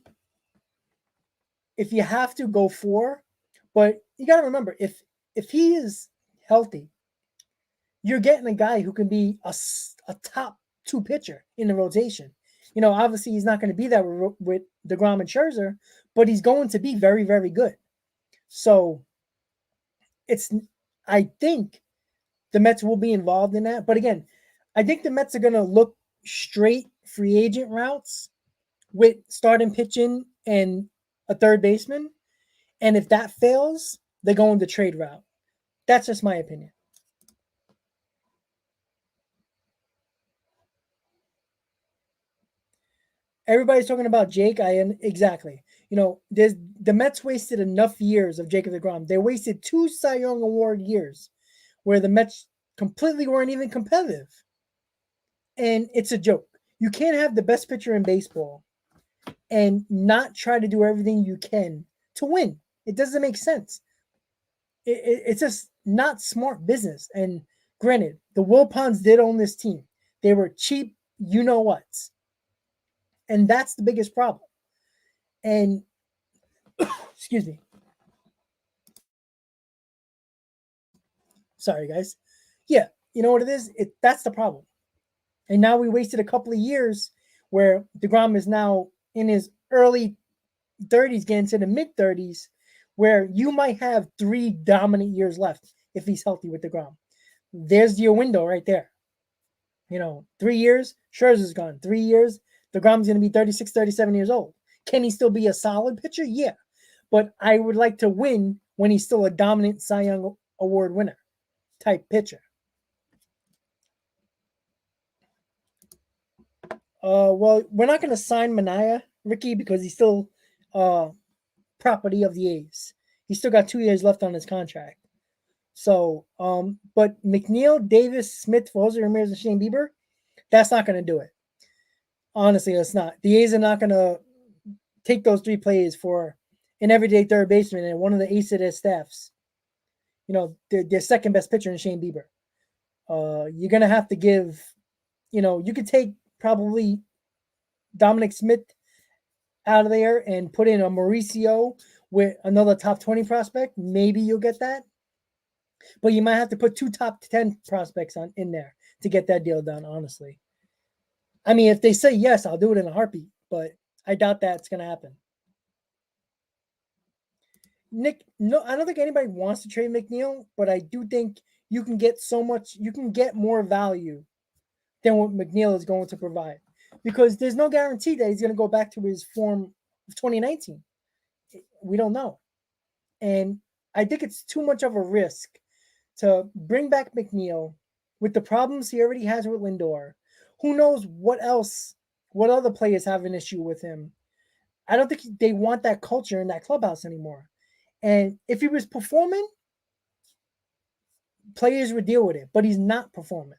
If you have to, go 4. But you got to remember, if he is healthy, you're getting a guy who can be a top 2 pitcher in the rotation. Obviously he's not going to be that with DeGrom and Scherzer, but he's going to be very, very good. So I think the Mets will be involved in that. But again, I think the Mets are going to look straight free agent routes with starting pitching and a third baseman. And if that fails, they go in the trade route. That's just my opinion. Everybody's talking about Jake. Exactly. The Mets wasted enough years of Jacob deGrom. They wasted 2 Cy Young Award years where the Mets completely weren't even competitive. And it's a joke. You can't have the best pitcher in baseball and not try to do everything you can to win. It doesn't make sense. It's just not smart business. And granted, the Wilpons did own this team. They were cheap, you-know-whats. And that's the biggest problem. And, excuse me. Sorry, guys. Yeah, you know what it is? That's the problem. And now we wasted a couple of years where DeGrom is now in his early 30s, getting to the mid-30s, where you might have 3 dominant years left if he's healthy with DeGrom. There's your window right there. 3 years, Scherzer's gone. 3 years, DeGrom's going to be 36, 37 years old. Can he still be a solid pitcher? Yeah. But I would like to win when he's still a dominant Cy Young Award winner type pitcher. Well, we're not going to sign Mcneil, Ricky, because he's still property of the A's. He's still got 2 years left on his contract. So, but McNeil, Davis, Smith, Jose Ramirez, and Shane Bieber, that's not going to do it. Honestly, that's not. The A's are not going to take those 3 players for an everyday third baseman and one of the ace of their staffs. You know, their second best pitcher in Shane Bieber. You're gonna have to give, you know, you could take probably Dominic Smith out of there and put in a Mauricio with another top 20 prospect. Maybe you'll get that. But you might have to put 2 top 10 prospects in there to get that deal done, honestly. I mean, if they say yes, I'll do it in a heartbeat, but I doubt that's going to happen. Nick, no, I don't think anybody wants to trade McNeil, but I do think you can get more value than what McNeil is going to provide, because there's no guarantee that he's going to go back to his form of 2019. We don't know. And I think it's too much of a risk to bring back McNeil with the problems he already has with Lindor. Who knows what other players have an issue with him. I don't think they want that culture in that clubhouse anymore. And if he was performing, players would deal with it, but he's not performing.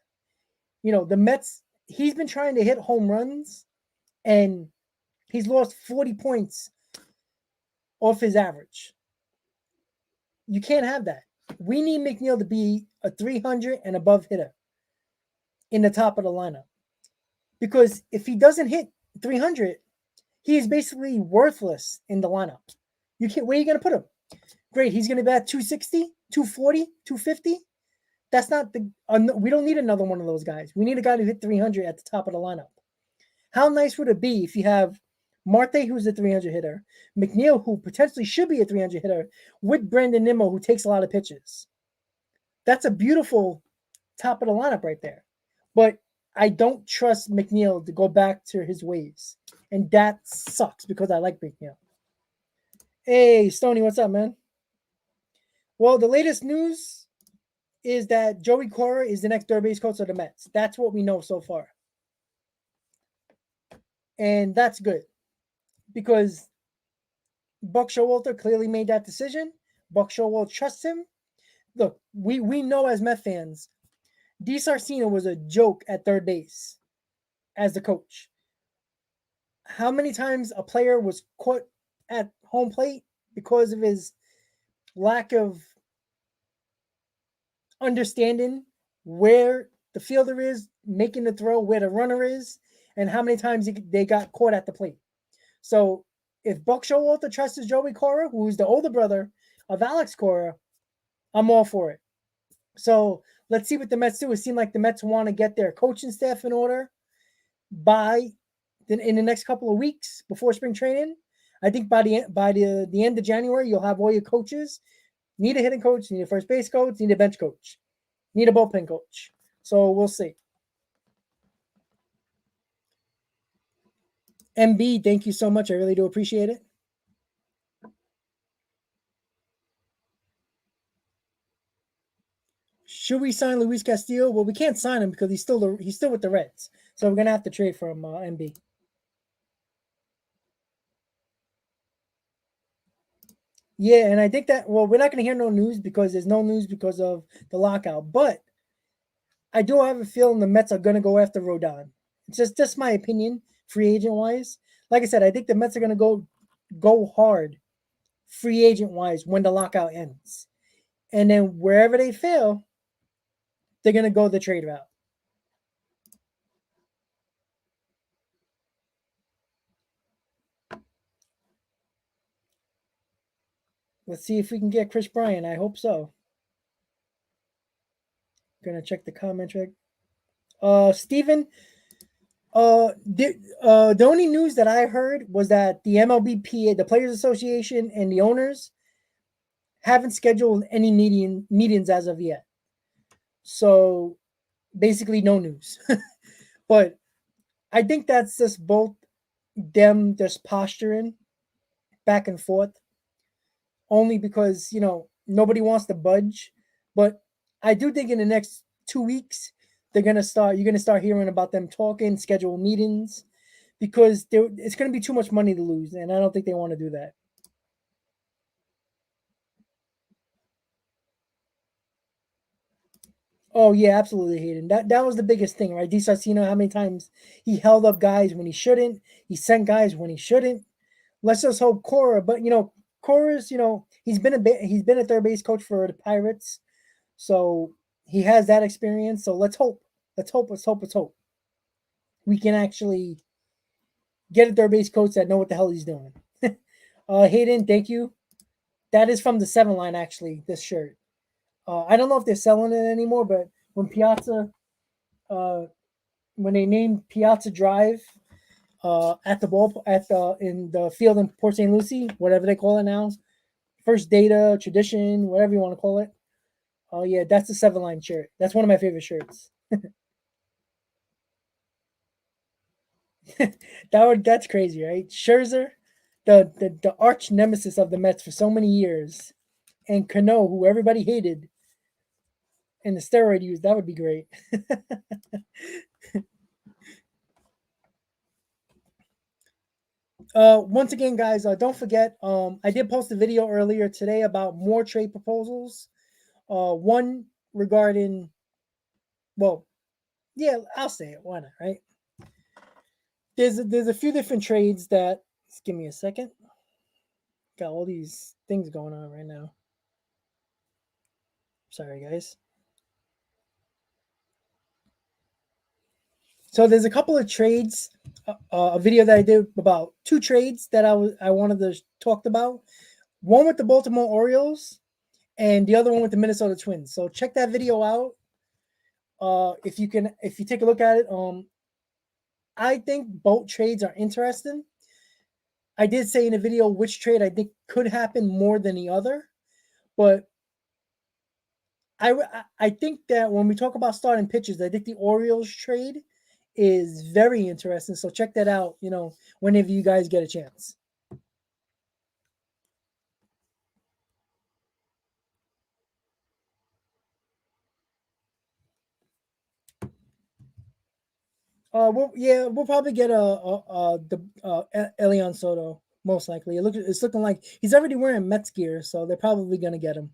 You know, the Mets, he's been trying to hit home runs, and he's lost 40 points off his average. You can't have that. We need McNeil to be a 300 and above hitter in the top of the lineup. Because if he doesn't hit 300, he is basically worthless in the lineup. Where are you going to put him? Great, he's going to bat 260, 240, 250. That's not we don't need another one of those guys. We need a guy to hit 300 at the top of the lineup. How nice would it be if you have Marte, who's a 300 hitter, McNeil, who potentially should be a 300 hitter, with Brandon Nimmo, who takes a lot of pitches? That's a beautiful top of the lineup right there. But I don't trust McNeil to go back to his ways. And that sucks because I like McNeil. Hey, Stoney, what's up, man? Well, the latest news is that Joey Cora is the next third base coach of the Mets. That's what we know so far. And that's good, because Buck Showalter clearly made that decision. Buck Showalter trusts him. Look, we know as Met fans, DiSarcina was a joke at third base as the coach. How many times a player was caught at home plate because of his lack of understanding where the fielder is, making the throw, where the runner is, and how many times they got caught at the plate. So if Buck Showalter trusts Joey Cora, who's the older brother of Alex Cora, I'm all for it. So let's see what the Mets do. It seemed like the Mets want to get their coaching staff in order in the next couple of weeks before spring training. I think by the end of January, you'll have all your coaches. Need a hitting coach, need a first base coach, need a bench coach, need a bullpen coach. So we'll see. MB, thank you so much. I really do appreciate it. Should we sign Luis Castillo? Well, we can't sign him because he's still with the Reds. So we're gonna have to trade for him, MB. Yeah, and I think that, well, we're not going to hear no news because there's no news because of the lockout. But I do have a feeling the Mets are going to go after Rodon. It's just my opinion, free agent wise. Like I said, I think the Mets are going to go hard free agent wise when the lockout ends. And then wherever they fail, they're going to go the trade route. Let's see if we can get Kris Bryant. I hope so. Gonna check the comment track. Steven, the only news that I heard was that the MLB the Players Association, and the owners haven't scheduled any meetings as of yet. So basically no news. But I think that's just both them just posturing back and forth, only because, nobody wants to budge. But I do think in the next 2 weeks, you're going to start hearing about them talking, schedule meetings, because it's going to be too much money to lose. And I don't think they want to do that. Oh, yeah, absolutely, Hayden. That was the biggest thing, right? DiSarcina, how many times he held up guys when he shouldn't. He sent guys when he shouldn't. let's just hope Cora. But Cora's he's been a third base coach for the Pirates, so he has that experience. So let's hope. Let's hope. Let's hope. Let's hope we can actually get a third base coach that know what the hell he's doing. Hayden, thank you. That is from the 7 line, actually, this shirt. I don't know if they're selling it anymore, but when when they named Piazza Drive at the ball in the field in Port St. Lucie, whatever they call it now, First Data, Tradition, whatever you want to call it. Oh yeah, that's the 7 line shirt. That's one of my favorite shirts. That's crazy, right? Scherzer, the arch nemesis of the Mets for so many years, and Cano, who everybody hated, and the steroid use, that would be great. Once again, guys, don't forget, I did post a video earlier today about more trade proposals. One regarding, well, yeah, I'll say it. Why not, right? There's a few different trades that. Just give me a second. Got all these things going on right now. Sorry, guys. So there's a couple of trades, a video that I did about 2 trades that I wanted to talk about. One with the Baltimore Orioles, and the other one with the Minnesota Twins. So check that video out. If you take a look at it, I think both trades are interesting. I did say in the video which trade I think could happen more than the other, but I think that when we talk about starting pitchers, I think the Orioles trade is very interesting. So check that out, whenever you guys get a chance. We'll probably get Elian Soto most likely. It's looking like he's already wearing Mets gear, so they're probably gonna get him.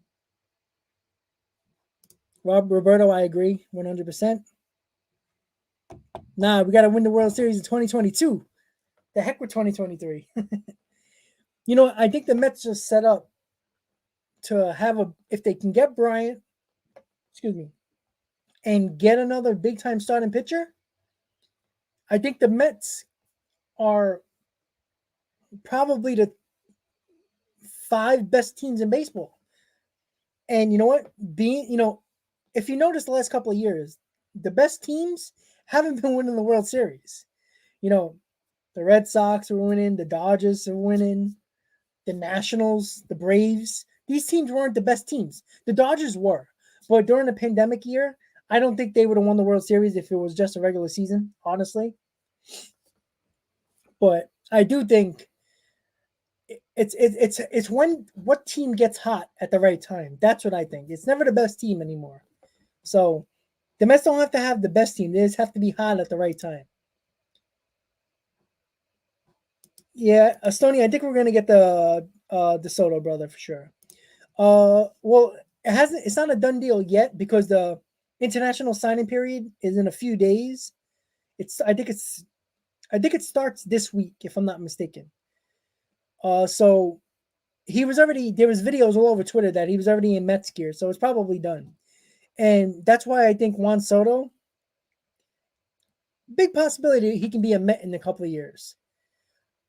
Roberto, I agree 100%. Nah, we got to win the World Series in 2022. The heck with 2023. I think the Mets are set up to have if they can get Bryant, excuse me, and get another big time starting pitcher. I think the Mets are probably the 5 best teams in baseball. And you know what? If you notice the last couple of years, the best teams haven't been winning the World Series. The Red Sox are winning, the Dodgers are winning, the Nationals, the Braves. These teams weren't the best teams. The Dodgers were. But during the pandemic year, I don't think they would have won the World Series if it was just a regular season, honestly. But I do think it's when what team gets hot at the right time. That's what I think. It's never the best team anymore. So the Mets don't have to have the best team. They just have to be hot at the right time. Yeah, Estonia, I think we're gonna get the Soto brother for sure. Well, it's not a done deal yet because the international signing period is in a few days. I think it starts this week if I'm not mistaken. So there was videos all over Twitter that he was already in Mets gear, so it's probably done. And that's why I think Juan Soto, big possibility he can be a Met in a couple of years.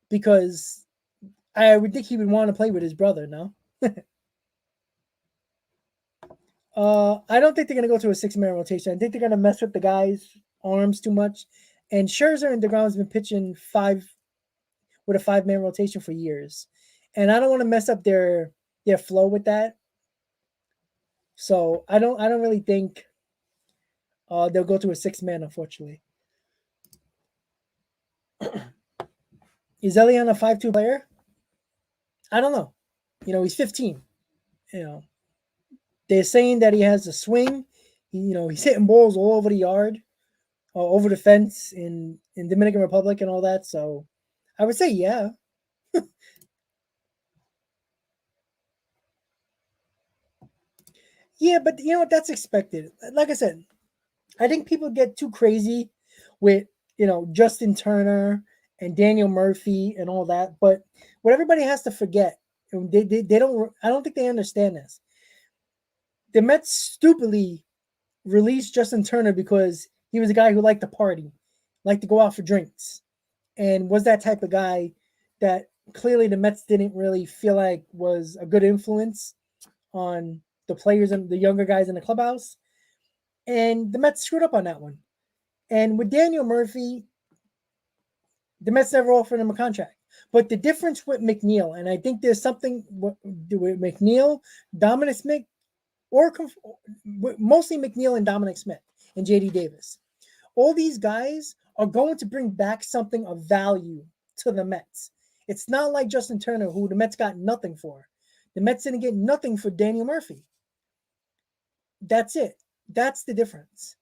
Because I would think he would want to play with his brother, no? I don't think they're going to go to a 6-man rotation. I think they're going to mess with the guys' arms too much. And Scherzer and DeGrom's been pitching with a 5-man rotation for years. And I don't want to mess up their flow with that. So I don't really think they'll go to a 6-man, unfortunately. Is Elian a 5-2 player? I don't know. He's 15. They're saying that he has a swing. He's hitting balls all over the yard, over the fence in Dominican Republic and all that. So I would say, yeah. Yeah, but that's expected. Like I said, I think people get too crazy with Justin Turner and Daniel Murphy and all that. But what everybody has to forget, they don't. I don't think they understand this. The Mets stupidly released Justin Turner because he was a guy who liked to party, liked to go out for drinks, and was that type of guy that clearly the Mets didn't really feel like was a good influence on the players and the younger guys in the clubhouse. And the Mets screwed up on that one. And with Daniel Murphy, the Mets never offered him a contract. But the difference with McNeil, and I think there's something with McNeil, Dominic Smith, or mostly McNeil and Dominic Smith and JD Davis. All these guys are going to bring back something of value to the Mets. It's not like Justin Turner, who the Mets got nothing for. The Mets didn't get nothing for Daniel Murphy. That's it. That's the difference.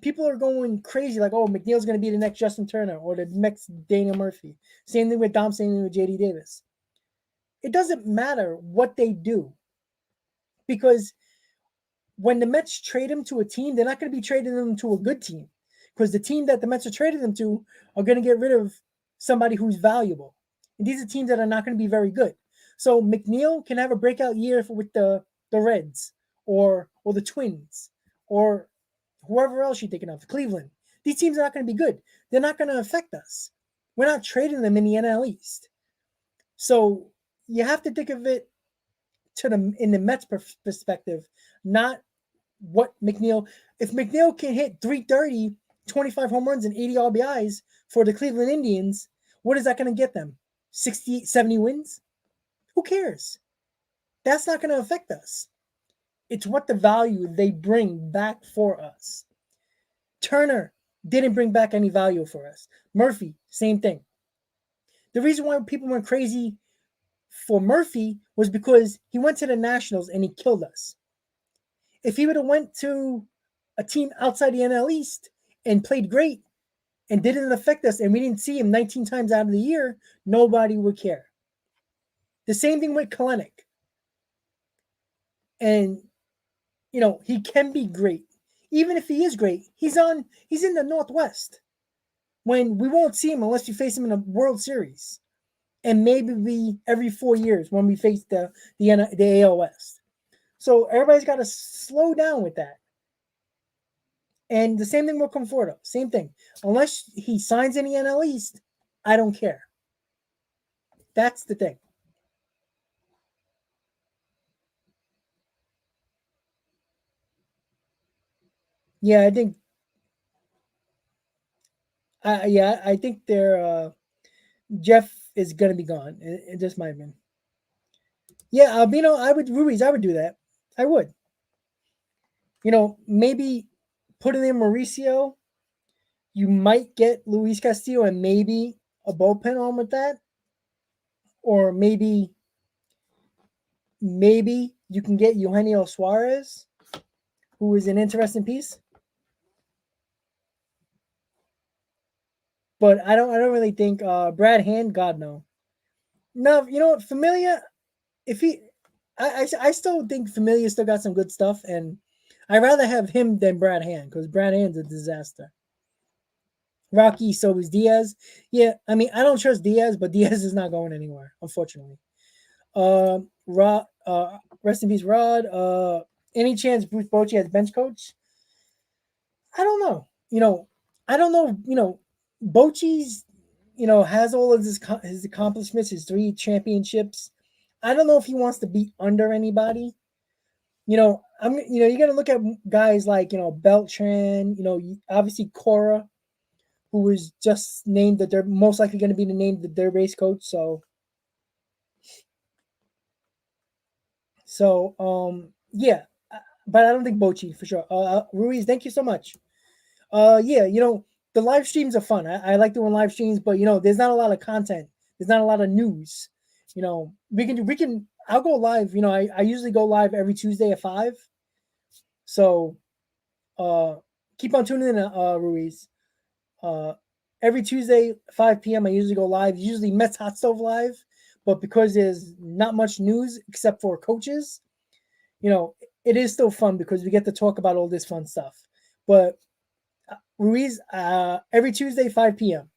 People are going crazy like, oh, McNeil's going to be the next Justin Turner or the next Daniel Murphy. Same thing with Dom, same thing with JD Davis. It doesn't matter what they do, because when the Mets trade him to a team, they're not going to be trading them to a good team, because the team that the Mets are trading them to are going to get rid of somebody who's valuable. And these are teams that are not going to be very good. So McNeil can have a breakout year with the Reds or the Twins or whoever else you're thinking of, Cleveland. These teams are not going to be good. They're not going to affect us. We're not trading them in the NL East. So you have to think of it in the Mets perspective, not what McNeil. If McNeil can hit 330, 25 home runs and 80 RBIs for the Cleveland Indians, what is that going to get them? 60, 70 wins? Who cares? That's not going to affect us. It's what the value they bring back for us. Turner didn't bring back any value for us. Murphy, same thing. The reason why people went crazy for Murphy was because he went to the Nationals and he killed us. If he would have went to a team outside the NL East and played great and didn't affect us and we didn't see him 19 times out of the year, nobody would care. The same thing with Kalenic. And, he can be great. Even if he is great, he's in the Northwest, when we won't see him unless we face him in a World Series. And maybe every 4 years when we face the AL West. So everybody's got to slow down with that. And the same thing with Conforto. Same thing. Unless he signs in the NL East, I don't care. That's the thing. Yeah, I think. I think Jeff is gonna be gone. It just might have been. Yeah, Albino. Ruiz. I would do that. I would. Maybe putting in Mauricio. You might get Luis Castillo and maybe a bullpen on with that, or maybe you can get Eugenio Suarez, who is an interesting piece. But I don't really think Brad Hand, God no. No, you know what, Familia, if he I still think Familia still got some good stuff, and I'd rather have him than Brad Hand, because Brad Hand's a disaster. Rocky, so is Diaz. Yeah, I mean, I don't trust Diaz, but Diaz is not going anywhere, unfortunately. Rod, rest in peace, Rod. Any chance Bruce Bochy as bench coach? I don't know. I don't know. Bochy's, has all of his accomplishments, his 3 championships. I don't know if he wants to be under anybody. You're gonna look at guys like Beltran. Obviously Cora, who was just named that they're most likely going to be named their base coach. So yeah, but I don't think Bochy for sure. Ruiz, thank you so much. Yeah, the live streams are fun. I like doing live streams, but there's not a lot of content. There's not a lot of news. We can. I'll go live. I usually go live every Tuesday at 5. So, keep on tuning in, Ruiz. Every Tuesday, 5 p.m. I usually go live. Usually Mets Hot Stove live, but because there's not much news except for coaches, it is still fun because we get to talk about all this fun stuff. But Ruiz, every Tuesday, 5 p.m.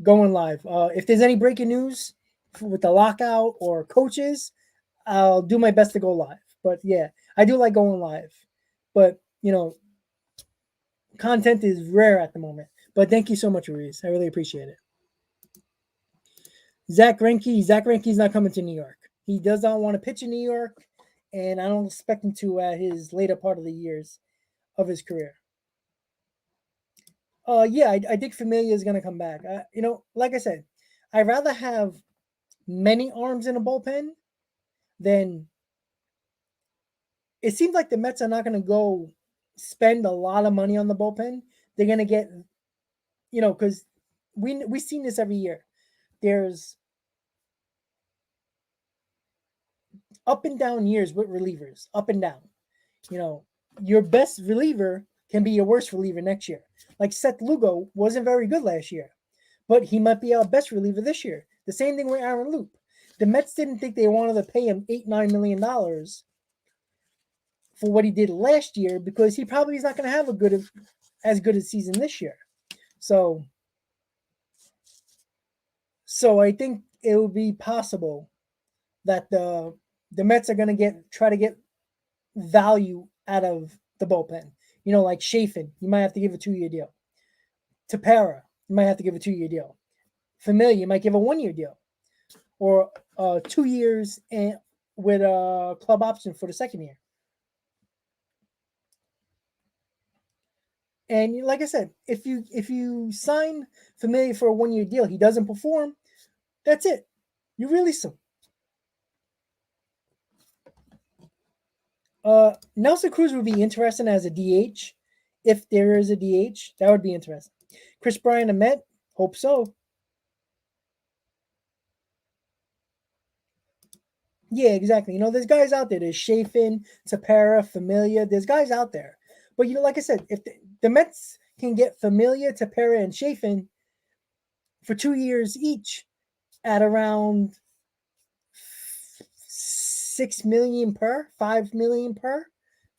going live. If there's any breaking news with the lockout or coaches, I'll do my best to go live. But yeah, I do like going live. But content is rare at the moment. But thank you so much, Ruiz. I really appreciate it. Zach Greinke's not coming to New York. He does not want to pitch in New York, and I don't expect him to at his later part of the years of his career. Yeah, I think Familia is going to come back. Like I said, I'd rather have many arms in a bullpen than. It seems like the Mets are not going to go spend a lot of money on the bullpen. They're going to get, because we've seen this every year. There's up and down years with relievers, up and down. Your best reliever can be your worst reliever next year. Like Seth Lugo wasn't very good last year, but he might be our best reliever this year. The same thing with Aaron Loop. The Mets didn't think they wanted to pay him $8-9 million for what he did last year because he probably is not going to have as good a season this year. So I think it will be possible that the Mets are going to try to get value out of the bullpen. Like Chafin, you might have to give a 2-year deal. Tepera, you might have to give a 2-year deal. Familia, you might give a 1-year deal, or 2 years and with a club option for the second year. And like I said, if you sign Familia for a 1-year deal, he doesn't perform, that's it. You release him. Nelson Cruz would be interesting as a DH. If there is a DH, that would be interesting. Kris Bryant, a Met, hope so. Yeah, exactly. There's guys out there. There's Chafin, Tepera, Familia. There's guys out there. But, like I said, if the Mets can get Familia, Tepera, and Chafin for 2 years each at around $6 million per, $5 million per,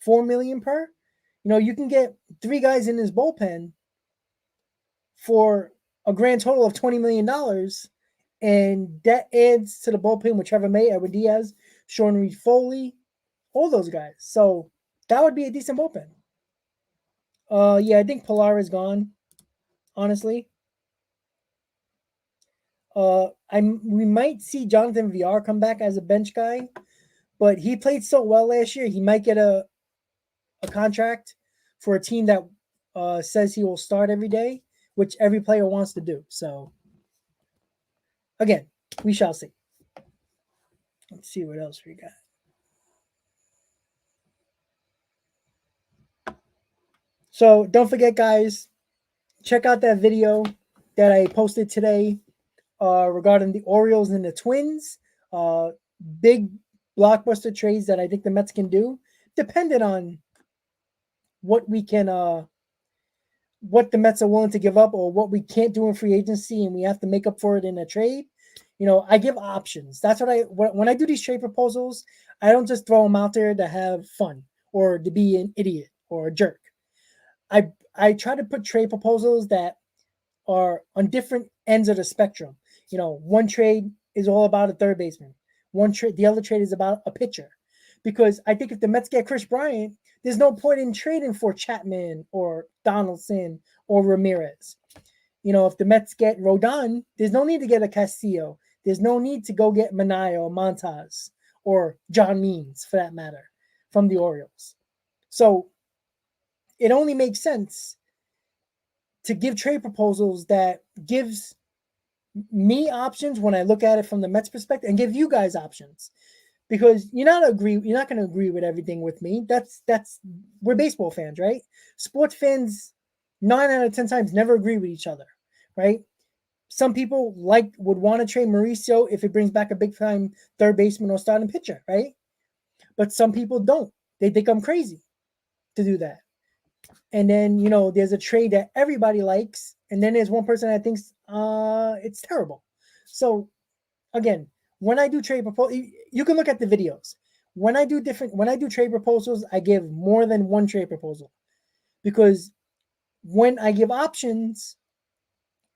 $4 million per, you can get 3 guys in his bullpen for a grand total of $20 million. And that adds to the bullpen, whichever may, Edwin Diaz, Sean Reed-Foley, all those guys. So that would be a decent bullpen. Yeah, I think Pilar is gone, honestly. We might see Jonathan VR come back as a bench guy, but he played so well last year, he might get a contract for a team that says he will start every day, which every player wants to do. So, again, we shall see. Let's see what else we got. So don't forget, guys, check out that video that I posted today regarding the Orioles and the Twins. Big blockbuster trades that I think the Mets can do, depending on what we can, what the Mets are willing to give up, or what we can't do in free agency, and we have to make up for it in a trade. I give options. That's when I do these trade proposals, I don't just throw them out there to have fun or to be an idiot or a jerk. I try to put trade proposals that are on different ends of the spectrum. One trade is all about a third baseman. The other trade is about a pitcher. Because I think if the Mets get Kris Bryant, there's no point in trading for Chapman or Donaldson or Ramirez. If the Mets get Rodon, there's no need to get a Castillo. There's no need to go get Mcneil or Montas or John Means, for that matter, from the Orioles. So it only makes sense to give trade proposals that gives me options when I look at it from the Mets perspective, and give you guys options, because you're not going to agree with everything with me. We're baseball fans, right? Sports fans 9 out of 10 times never agree with each other, right? Some people would want to trade Mauricio if it brings back a big time third baseman or starting pitcher, right? But some people don't. They think I'm crazy to do that. And then, there's a trade that everybody likes, and then there's one person that thinks it's terrible. So, again, when I do trade proposals, you can look at the videos. When I do trade proposals, I give more than one trade proposal, because when I give options,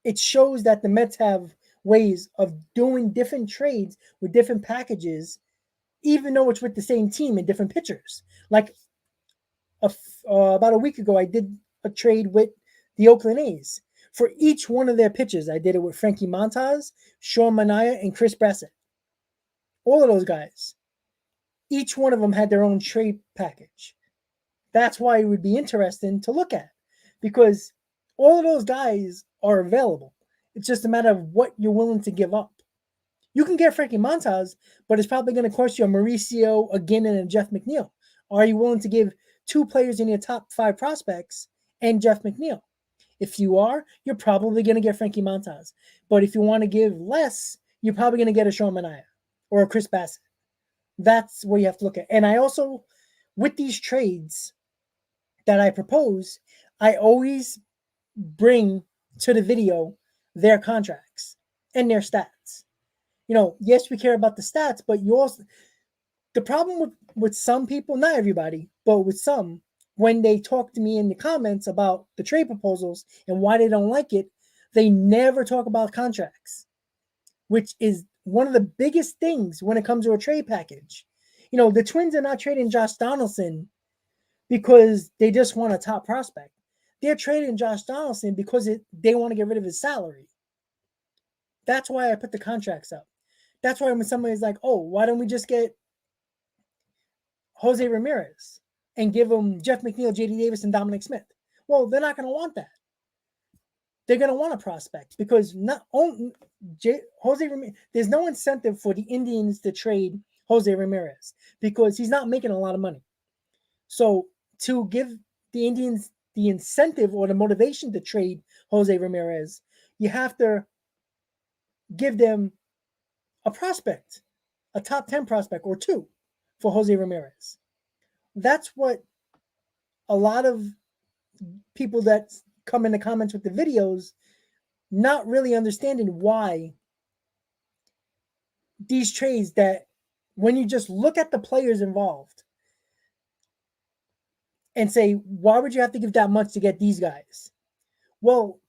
it shows that the Mets have ways of doing different trades with different packages, even though it's with the same team and different pitchers. Like about a week ago, I did a trade with the Oakland A's. For each one of their pitchers, I did it with Frankie Montas, Sean Manaea, and Kris Bassett. All of those guys. Each one of them had their own trade package. That's why it would be interesting to look at, because all of those guys are available. It's just a matter of what you're willing to give up. You can get Frankie Montas, but it's probably going to cost you a Mauricio, a Guinan, and Jeff McNeil. Are you willing to give 2 players in your top 5 prospects and Jeff McNeil? If you are, you're probably going to get Frankie Montas. But if you want to give less, you're probably going to get a Sean Manaea or a Kris Bassett. That's what you have to look at. And I also, with these trades that I propose, I always bring to the video their contracts and their stats. Yes, we care about the stats, but you also, the problem with some people, not everybody, but with some, when they talk to me in the comments about the trade proposals and why they don't like it, they never talk about contracts, which is one of the biggest things when it comes to a trade package. The Twins are not trading Josh Donaldson because they just want a top prospect. They're trading Josh Donaldson because they want to get rid of his salary. That's why I put the contracts up. That's why when somebody's like, oh, why don't we just get Jose Ramirez and give them Jeff McNeil, J.D. Davis, and Dominic Smith? Well, they're not going to want that. They're going to want a prospect because not only Jose Ramirez, there's no incentive for the Indians to trade Jose Ramirez because he's not making a lot of money. So to give the Indians the incentive or the motivation to trade Jose Ramirez, you have to give them a prospect, a top 10 prospect or 2 for Jose Ramirez. That's what a lot of people that come in the comments with the videos not really understanding why these trades, that when you just look at the players involved and say, why would you have to give that much to get these guys? Well,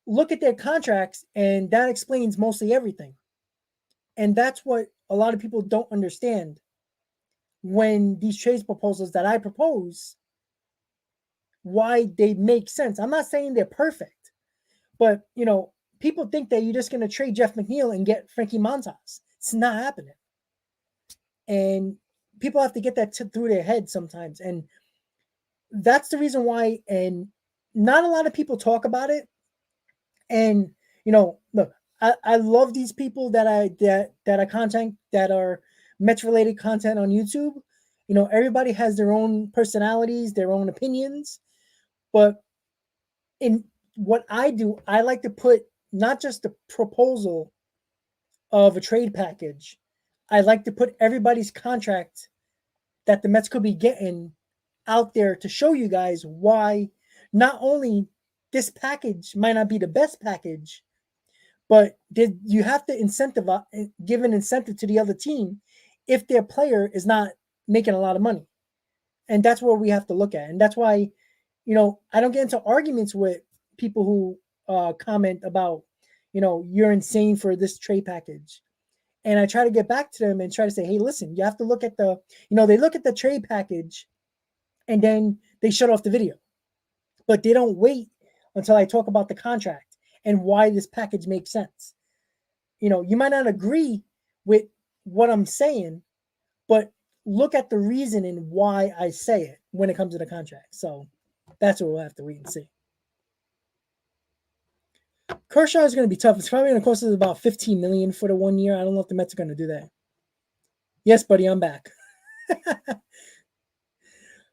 look at their contracts, and that explains mostly everything. And that's what a lot of people don't understand when these trade proposals that I propose, why they make sense. I'm not saying they're perfect, but, people think that you're just going to trade Jeff McNeil and get Frankie Montas. It's not happening. And people have to get that through their head sometimes. And that's the reason why, and not a lot of people talk about it. And, look, I love these people that are content, that are Mets related content on YouTube. Everybody has their own personalities, their own opinions. But in what I do, I like to put not just the proposal of a trade package. I like to put everybody's contract that the Mets could be getting out there to show you guys why not only this package might not be the best package, but you have to give an incentive to the other team if their player is not making a lot of money. And that's what we have to look at. And that's why, I don't get into arguments with people who comment about, you're insane for this trade package. And I try to get back to them and try to say, hey, listen, you have to look at they look at the trade package and then they shut off the video. But they don't wait until I talk about the contract and why this package makes sense. You might not agree with what I'm saying, but look at the reason and why I say it when it comes to the contract. So that's what we'll have to wait and see. Kershaw is going to be tough. It's probably going to cost us about $15 million for the 1 year. I don't know if the Mets are going to do that. Yes, buddy, I'm back.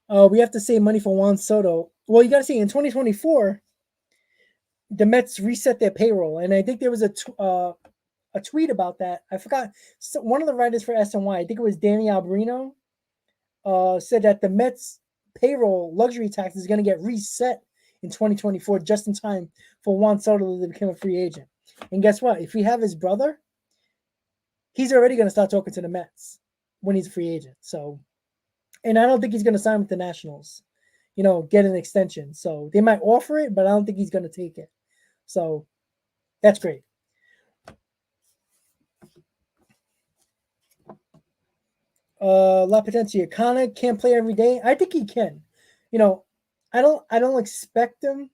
We have to save money for Juan Soto. Well, you got to see, in 2024, the Mets reset their payroll, and I think there was a tweet about that. I forgot. So one of the writers for SNY, I think it was Danny Alberino, said that the Mets payroll luxury tax is going to get reset in 2024 just in time for Juan Soto to become a free agent. And guess what? If we have his brother, he's already going to start talking to the Mets when he's a free agent. So, and I don't think he's going to sign with the Nationals, get an extension. So they might offer it, but I don't think he's going to take it. So That's great. La Potencia, Cano can't play every day. I think he can. You know, I don't expect him.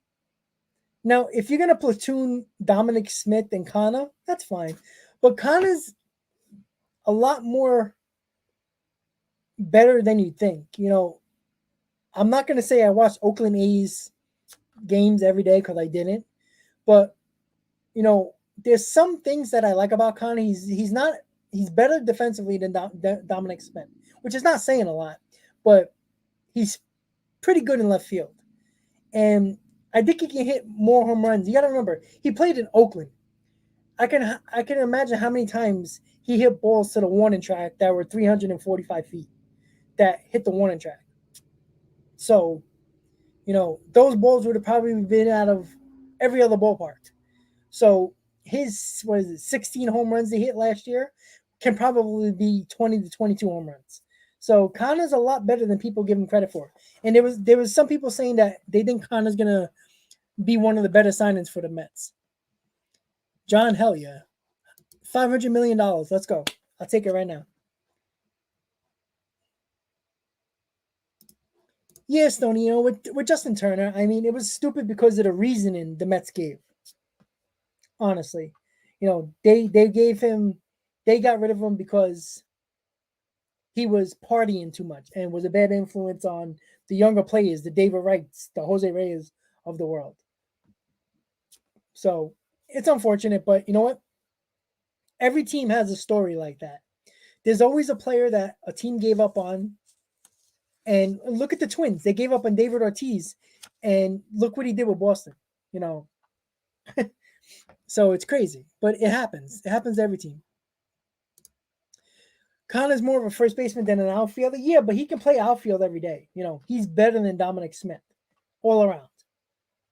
Now, if you're gonna platoon Dominic Smith and Cano, that's fine. But Cano's a lot more better than you think. I'm not gonna say I watched Oakland A's games every day because I didn't, but there's some things that I like about Cano. He's better defensively than Dominic Smith, which is not saying a lot, but he's pretty good in left field. And I think he can hit more home runs. You got to remember, he played in Oakland. I can imagine how many times he hit balls to the warning track that were 345 feet that hit the warning track. So, those balls would have probably been out of every other ballpark. So his 16 home runs he hit last year can probably be 20 to 22 home runs. So Cano's a lot better than people give him credit for. And there was some people saying that they think Cano's gonna be one of the better signings for the Mets. John, hell yeah. $500 million. Let's go. I'll take it right now. Yeah, Stoney, with Justin Turner, I mean, it was stupid because of the reasoning the Mets gave. Honestly. They got rid of him because he was partying too much and was a bad influence on the younger players, the David Wrights, the Jose Reyes of the world. So it's unfortunate, but you know what? Every team has a story like that. There's always a player that a team gave up on. And look at the Twins. They gave up on David Ortiz, and look what he did with Boston. So it's crazy, but it happens. It happens to every team. Connor's more of a first baseman than an outfielder. Yeah, but he can play outfield every day. He's better than Dominic Smith all around.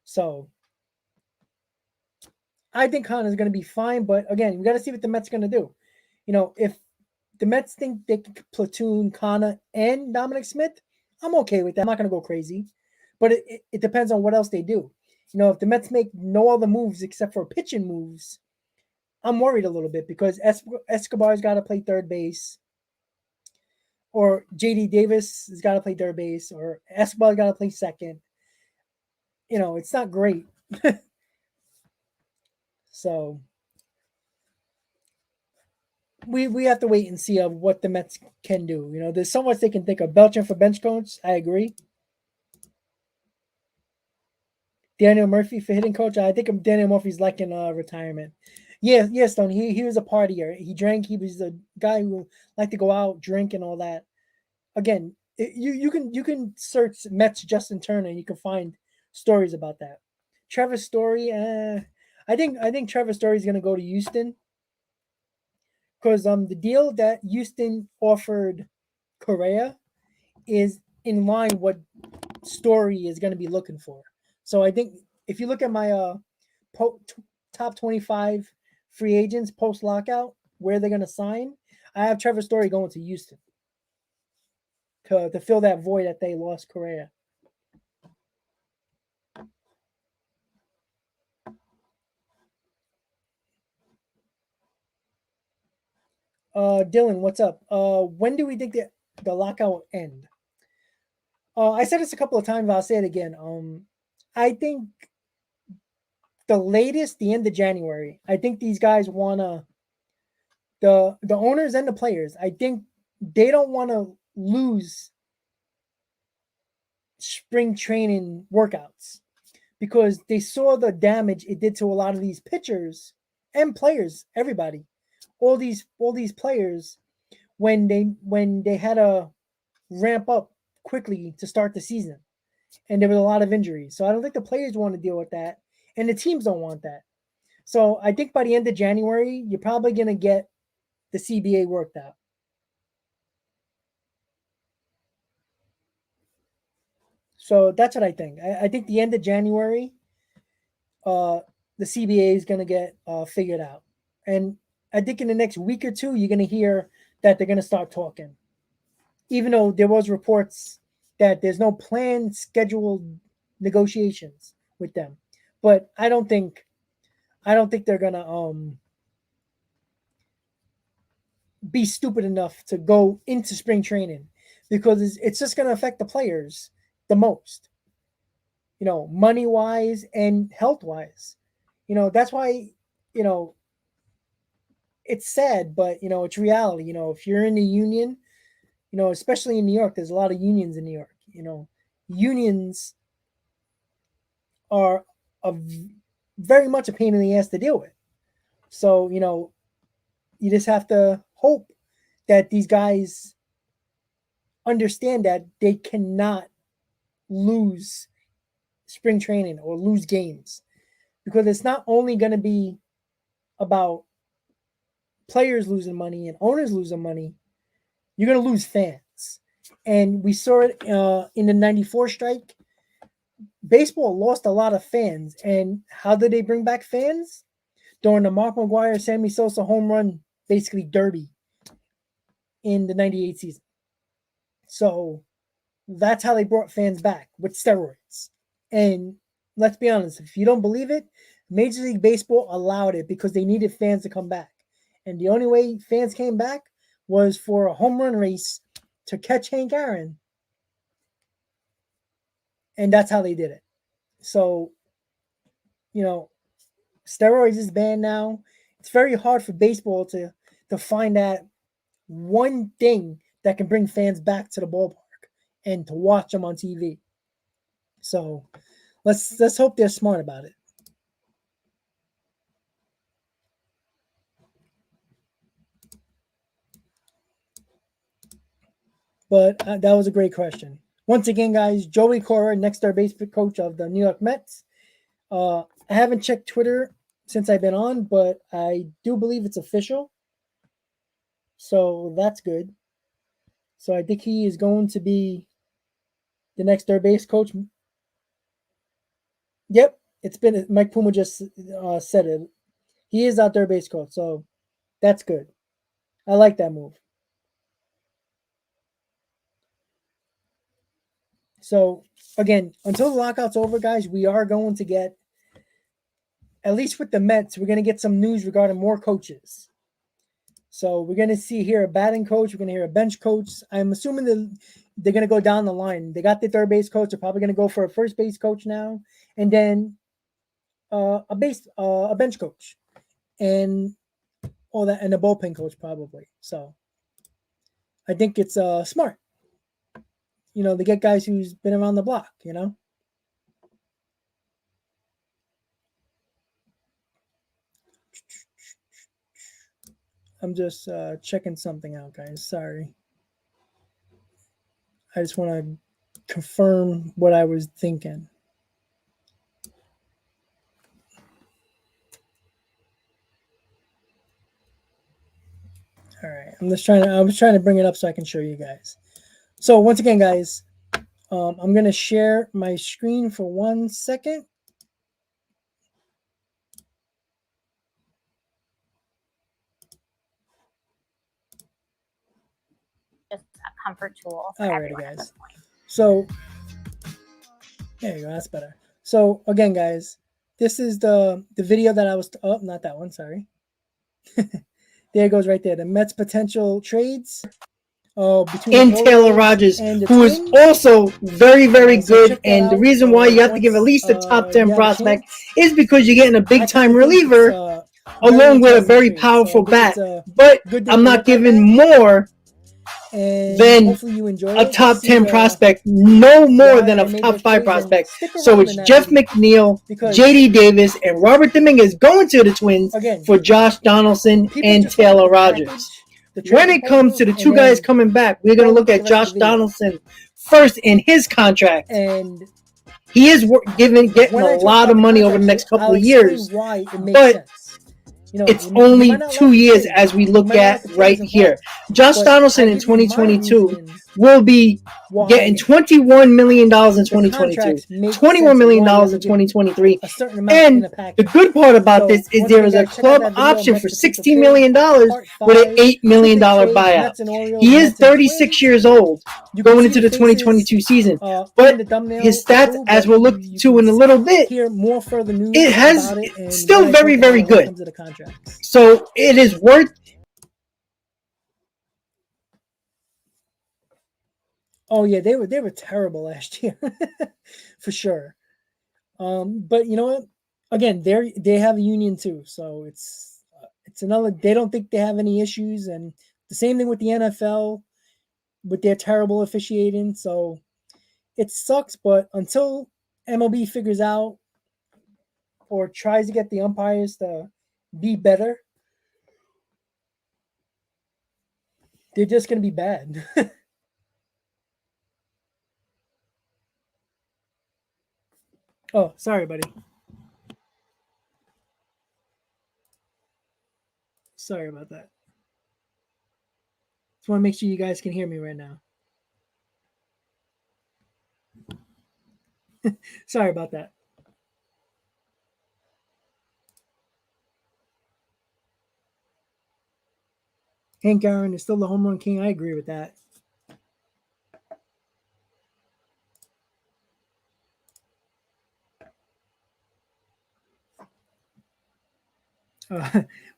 So I think Connor's going to be fine. But again, we got to see what the Mets going to do. If the Mets think they can platoon Connor and Dominic Smith, I'm okay with that. I'm not going to go crazy. But it depends on what else they do. If the Mets make no other moves except for pitching moves, I'm worried a little bit because Escobar's got to play third base. Or J.D. Davis has got to play third base, or Escobar's got to play second. It's not great. So we have to wait and see what the Mets can do. There's so much they can think of. Belching for bench coach, I agree. Daniel Murphy for hitting coach, I think Daniel Murphy's like in retirement. Yes, Stone. He was a partier. He drank. He was a guy who liked to go out, drink, and all that. Again, you can search Mets Justin Turner and you can find stories about that. Trevor Story, I think Trevor Story is going to go to Houston because the deal that Houston offered Correa is in line what Story is going to be looking for. So I think if you look at my top 25 free agents post lockout, where they're going to sign, I have Trevor Story going to Houston to fill that void that they lost Correa. Dylan, what's up? When do we think that the lockout will end? I said this a couple of times. I'll say it again. I think the latest, the end of January. I think these guys wanna the owners and the players. I think they don't want to lose spring training workouts because they saw the damage it did to a lot of these pitchers and players. Everybody, all these players when they had to ramp up quickly to start the season, and there was a lot of injuries. So I don't think the players want to deal with that, and the teams don't want that. So I think by the end of January, you're probably going to get the CBA worked out. So that's what I think. I think the end of January, the CBA is going to get figured out. And I think in the next week or two, you're going to hear that they're going to start talking. Even though there was reports that there's no planned scheduled negotiations with them. But I don't think I don't think they're gonna be stupid enough to go into spring training because it's just gonna affect the players the most. Money wise and health wise. That's why, it's sad, but it's reality. If you're in the union, especially in New York, there's a lot of unions in New York. Unions are very much a pain in the ass to deal with. So, you just have to hope that these guys understand that they cannot lose spring training or lose games, because it's not only going to be about players losing money and owners losing money. You're going to lose fans. And we saw it in the 94 strike. Baseball lost a lot of fans. And how did they bring back fans? During the Mark McGwire, Sammy Sosa home run, basically derby in the 98 season. So that's how they brought fans back, with steroids. And let's be honest, if you don't believe it, Major League Baseball allowed it because they needed fans to come back. And the only way fans came back was for a home run race to catch Hank Aaron. And that's how they did it. So, steroids is banned now. It's very hard for baseball to find that one thing that can bring fans back to the ballpark and to watch them on TV. So let's hope they're smart about it. But that was a great question. Once again, guys, Joey Cora, next third base coach of the New York Mets. I haven't checked Twitter since I've been on, but I do believe it's official. So that's good. So I think he is going to be the next third base coach. Yep, it's been Mike Puma just said it. He is our third base coach, so that's good. I like that move. So, again, until the lockout's over, guys, we are going to get, at least with the Mets, we're going to get some news regarding more coaches. So we're going to see here a batting coach. We're going to hear a bench coach. I'm assuming they're going to go down the line. They got the third base coach. They're probably going to go for a first base coach now. And then a bench coach. And all that, and a bullpen coach probably. So I think it's smart. They get guys who's been around the block, I'm just checking something out, guys. Sorry. I just want to confirm what I was thinking. All right. I was trying to bring it up so I can show you guys. So once again, guys, I'm going to share my screen for 1 second. Just a comfort tool for Alrighty, everyone guys. at this point. So there you go. That's better. So again, guys, this is the video that I was. Oh, not that one. Sorry. There it goes right there. The Mets potential trades. Between Taylor Rogers, who is also very, very good. And the reason why you have to give at least a top 10 prospect is because you're getting a big time reliever along with a very powerful bat. But I'm not giving more than a top 10 prospect, no more than a top 5 prospect. So it's Jeff McNeil, JD Davis, and Robert Dominguez going to the Twins for Josh Donaldson and Taylor Rogers. When it comes to the two guys coming back, we're going to look at Josh Donaldson first in his contract. And he is getting a lot of money over the next couple of years. But it's only 2 years as we look at right here. Josh Donaldson in 2022 will be why getting $21 million in the 2022, contracts make $21 sense million why you have to in give 2023. a certain amount And in a the package. good part about So, this is once there again, is a guys, check out club that video, option Mets for Potential $60 Trade, million part with an 5. $8 million Look at trades, buyout. Mets and Orioles, He is Mets and 36 Twins. years old You can going see into the faces, 2022 season. in But the thumbnail his stats, too, as but we'll look you to can in a little bit, hear more further news it has about it and still what I very, talk about very when it good. comes to the contracts. So it is worth. Oh yeah, they were terrible last year, for sure. But you know what? Again, they have a union too, so it's another. They don't think they have any issues, and the same thing with the NFL with their terrible officiating. So it sucks, but until MLB figures out or tries to get the umpires to be better, they're just gonna be bad. Oh, sorry, buddy. Sorry about that. Just want to make sure you guys can hear me right now. Sorry about that. Hank Aaron is still the home run king. I agree with that.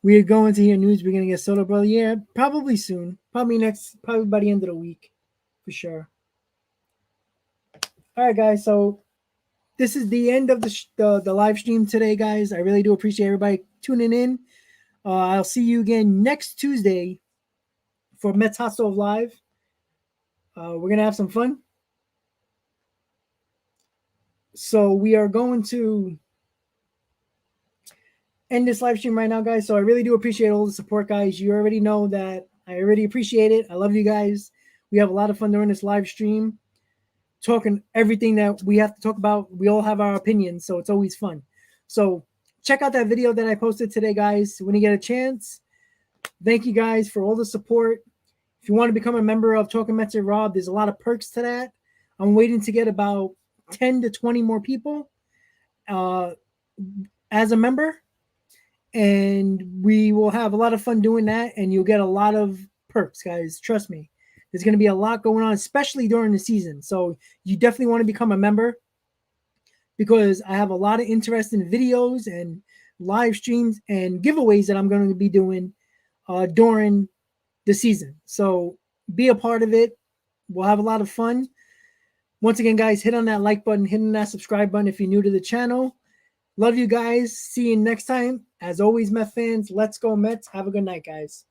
We are going to hear news. We're going to get Soto Brother. Yeah, probably soon. Probably by the end of the week, for sure. All right, guys. So this is the end of the live stream today, guys. I really do appreciate everybody tuning in. I'll see you again next Tuesday for Mets Hot Stove Live. We're going to have some fun. So we are going to end this live stream right now, guys. So I really do appreciate all the support, guys. You already know that I already appreciate it. I love you guys. We have a lot of fun during this live stream, talking everything that we have to talk about. We all have our opinions, so it's always fun. So check out that video that I posted today, guys, when you get a chance. Thank you guys for all the support. If you want to become a member of Talkin Mets and Rob, there's a lot of perks to that. I'm waiting to get about 10 to 20 more people as a member. And we will have a lot of fun doing that, and you'll get a lot of perks, guys. Trust me. There's going to be a lot going on, especially during the season. So you definitely want to become a member because I have a lot of interesting videos and live streams and giveaways that I'm going to be doing during the season. So be a part of it. We'll have a lot of fun. Once again, guys, hit on that like button, hit on that subscribe button if you're new to the channel. Love you guys. See you next time. As always, Mets fans, let's go Mets. Have a good night, guys.